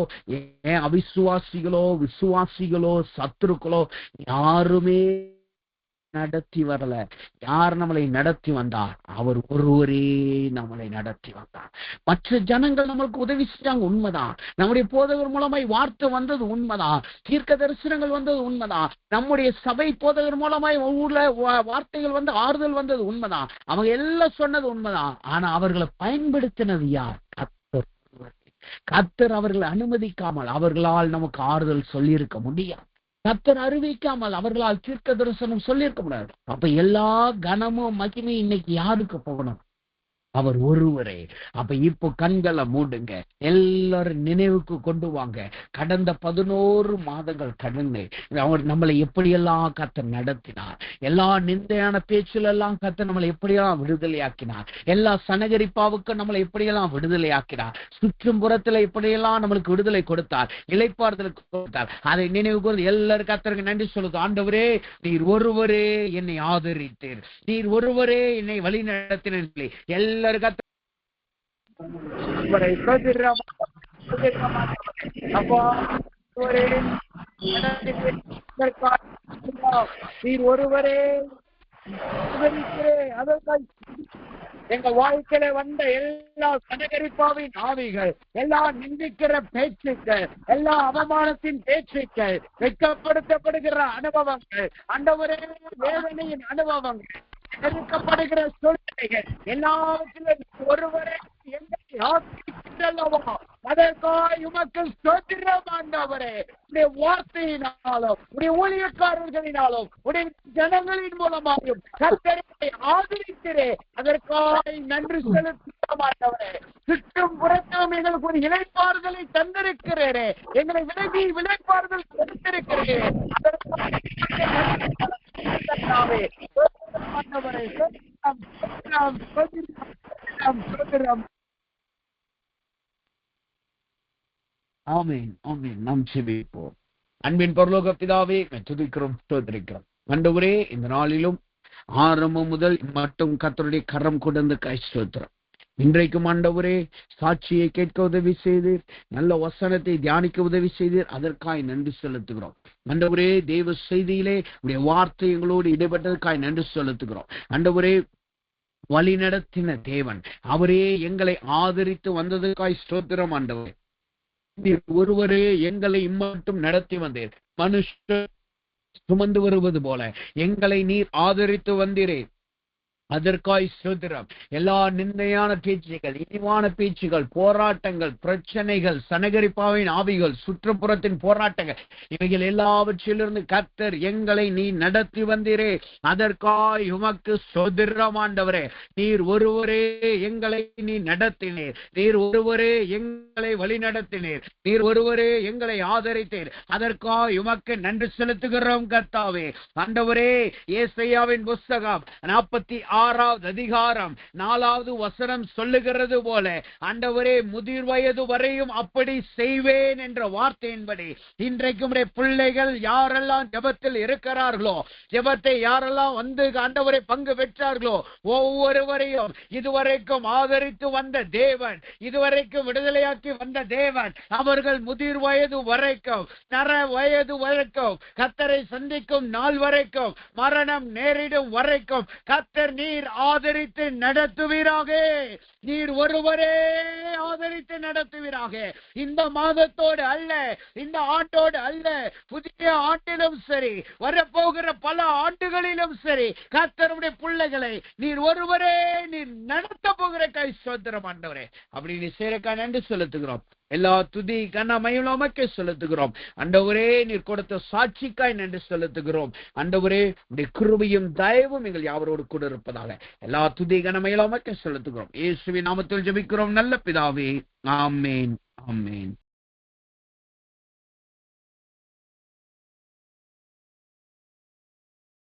அவிசுவாசிகளோ, விசுவாசிகளோ, சத்துருக்களோ யாருமே நடத்தி வரல. யார் நம்மளை நடத்தி வந்தார்? அவர் ஒருவரே நம்மளை நடத்தி வந்தார். மற்ற ஜனங்கள் நம்மளுக்கு உதவி செஞ்சாங்க, உண்மைதான். நம்முடைய போதகர் மூலமாய் வார்த்தை வந்தது உண்மைதான். தீர்க்க தரிசனங்கள் வந்தது உண்மைதான். நம்முடைய சபை போதகர் மூலமாய் ஊர்ல வார்த்தைகள் வந்து ஆறுதல் வந்தது உண்மைதான். அவங்க எல்லாம் சொன்னது உண்மைதான். ஆனா அவர்களை பயன்படுத்தினது யார்? கர்த்தர் அவர்களை அனுமதிக்காமல் அவர்களால் நமக்கு ஆறுதல் சொல்லி இருக்க முடியாது. கர்த்தர் அறிவிக்காமல் அவர்களால் தீர்க்க தரிசனம் சொல்லியிருக்க முடியாது. அப்ப எல்லா கனமும் மகிமையும் இன்னைக்கு யாருக்கு போகணும்? அவர் ஒருவரே. அப்ப இப்போ கண்களை மூடுங்க, எல்லாரும் நினைவுக்கு கொண்டு வாங்க. கடந்த 11 மாதங்கள் கடந்து அவர் நம்மளை எப்படியெல்லாம் கர்த்தர் நடத்தினார். எல்லா நிந்தையான பேச்சுல எல்லாம் கர்த்தர் நம்மளை எப்படியெல்லாம் விடுதலையாக்கினார். எல்லா சனகரிப்பாவுக்கும் நம்மளை எப்படியெல்லாம் விடுதலையாக்கினார். சுற்றும் புறத்துல எப்படியெல்லாம் நம்மளுக்கு விடுதலை கொடுத்தார், இளைப்பாறுதலுக்கு கொடுத்தார். அதை நினைவு கூர்ந்து எல்லாரும் கர்த்தருக்கு நன்றி சொல்லுது. ஆண்டவரே, நீர் ஒருவரே என்னை ஆதரித்தீர், நீர் ஒருவரே என்னை வழி நடத்தினீர்களே. எல்லாரும் நீர் ஒருவரே எங்க வாழ்க்கையில வந்த எல்லா சனகரிப்பாவின் ஆவிகள், எல்லா நிந்திக்கிற பேச்சுக்கள், எல்லா அவமானத்தின் பேச்சுக்கள், வெட்கப்படுத்தப்படுகிற அனுபவங்கள், ஆண்டவரே வேதனையின் அனுபவங்கள் நெருக்கப்படுகிற சூழ்நிலைகள் எல்லாவற்றிலும் ஒருவரே எங்களை ஆசிரியல்லவா, அதற்காக உமக்கு ஸ்தோத்திரம் ஆண்டவரே. உடைய வார்த்தையினாலும் உடைய ஊழியக்காரர்களினாலும் உடைய ஜனங்களின் மூலமாகவும் கர்த்தரை ஆதரிக்கிறே, அதற்காக நன்றி செலுத்துகிறோம் ஆண்டவரே. சுற்றும் புறத்தும் எங்களுக்கு ஒரு இளைப்பாறுதலை தந்திருக்கிறேனே, எங்களை விலகி விளைப்பாறுதல் தந்திருக்கிறேன், அதற்காக ஆமென் ஆமென். நாம் ஜெபிப்போம். அன்பின் பரலோக பிதாவே, துதிக்கிறோம், ஸ்தோத்திரிக்கிறோம். ஆண்டவரே, இந்த நாளிலும் ஆரம்பம் முதல் மட்டும் கர்த்தருடைய கரம் கொண்டு ஸ்தோத்திரம். இன்றைக்கும் ஆண்டவரே, சாட்சியை கேட்க உதவி செய்தீர், நல்ல வசனத்தை தியானிக்க உதவி செய்தீர், அதற்காய் நன்றி செலுத்துகிறோம். ஆண்டவரே, தேவ செய்தியிலே உடைய வார்த்தை எங்களோடு இடைப்பட்டதற்காய் நன்றி செலுத்துகிறோம். ஆண்டவரே, வழி நடத்தின தேவன் அவரே, எங்களை ஆதரித்து வந்ததற்காய் ஸ்தோத்திரம். ஆண்டவரே, ஒருவரே எங்களை இம்மட்டும் நடத்தி வந்தீர். மனுஷர் சுமந்து வருவது போல எங்களை நீர் ஆதரித்து வந்தீரே, அதற்காய் ஸ்தோத்திரம். எல்லா நிந்தையான பேச்சுகள், இனிவான பேச்சுகள், போராட்டங்கள், பிரச்சனைகள், சனகரிப்பாவின் ஆவிகள், சுற்றுப்புறத்தின் போராட்டங்கள், இவைகள் எல்லாவற்றிலிருந்து கர்த்தர் எங்களை நீ நடத்தி வந்தீரே, அதற்காய் உமக்கு ஸ்தோத்திரம். ஆண்டவரே, நீர் ஒருவரே எங்களை நீ நடத்தினீர், நீர் ஒருவரே எங்களை வழி நடத்தினீர், நீர் ஒருவரே எங்களை ஆதரித்தீர், அதற்காய் உமக்கு நன்றி செலுத்துகிறோம் கர்த்தாவே. ஆண்டவரே, ஏசாயாவின் புஸ்தகம் 46வது அதிகாரம் 4வது வசனம் சொல்லுகிறது போல, ஆண்டவரே, முதிர் வயது வரையும் அப்படி செய்வேன் என்ற வார்த்தையின்படி இன்றைக்கும் பிள்ளைகள் யாரெல்லாம் ஜெபத்தில் இருக்கிறார்களோ, ஜெபத்தை யாரெல்லாம் வந்து ஆண்டவரை பங்கு பெற்றார்களோ, ஒவ்வொருவரையும் இதுவரைக்கும் ஆதரித்து வந்த தேவன், இதுவரைக்கும் விடுதலையாக்கி வந்த தேவன், அவர்கள் முதிர் வயது வரைக்கும், நர வயது வரைக்கும், கர்த்தரை சந்திக்கும் நாள் வரைக்கும், மரணம் நேரிடும் வரைக்கும் கர்த்தர் நீர் ஆதரித்து நடத்துவீராக. நீர் ஒருவரே ஆதரித்து நடத்துவீராக. இந்த மாதத்தோடு அல்ல, இந்த ஆண்டோடு அல்ல, புதிய ஆண்டிலும் சரி, வரப்போகிற பல ஆண்டுகளிலும் சரி, கர்த்தருடைய பிள்ளைகளை நீர் ஒருவரே நீர் நடத்த போகிற கை ஸ்தோத்திரம். ஆண்டவரே, அப்படி நீ சேரக்கா நன்றி செலுத்துகிறோம். எல்லா துதி கன மகிமை உமக்கே செலுத்துகிறோம். ஆண்டவரே, நீர் கொடுத்த சாட்சிக்காய் நன்றி செலுத்துகிறோம். ஆண்டவரே, உடைய கிருபையும் தயவும் எங்கள் யாவரோடு கூட இருப்பதாக எல்லா துதி கன மகிமை உமக்கே செலுத்துகிறோம். இயேசுவின் நாமத்தில் ஜெபிக்கிறோம் நல்ல பிதாவே, ஆமென் ஆமென்.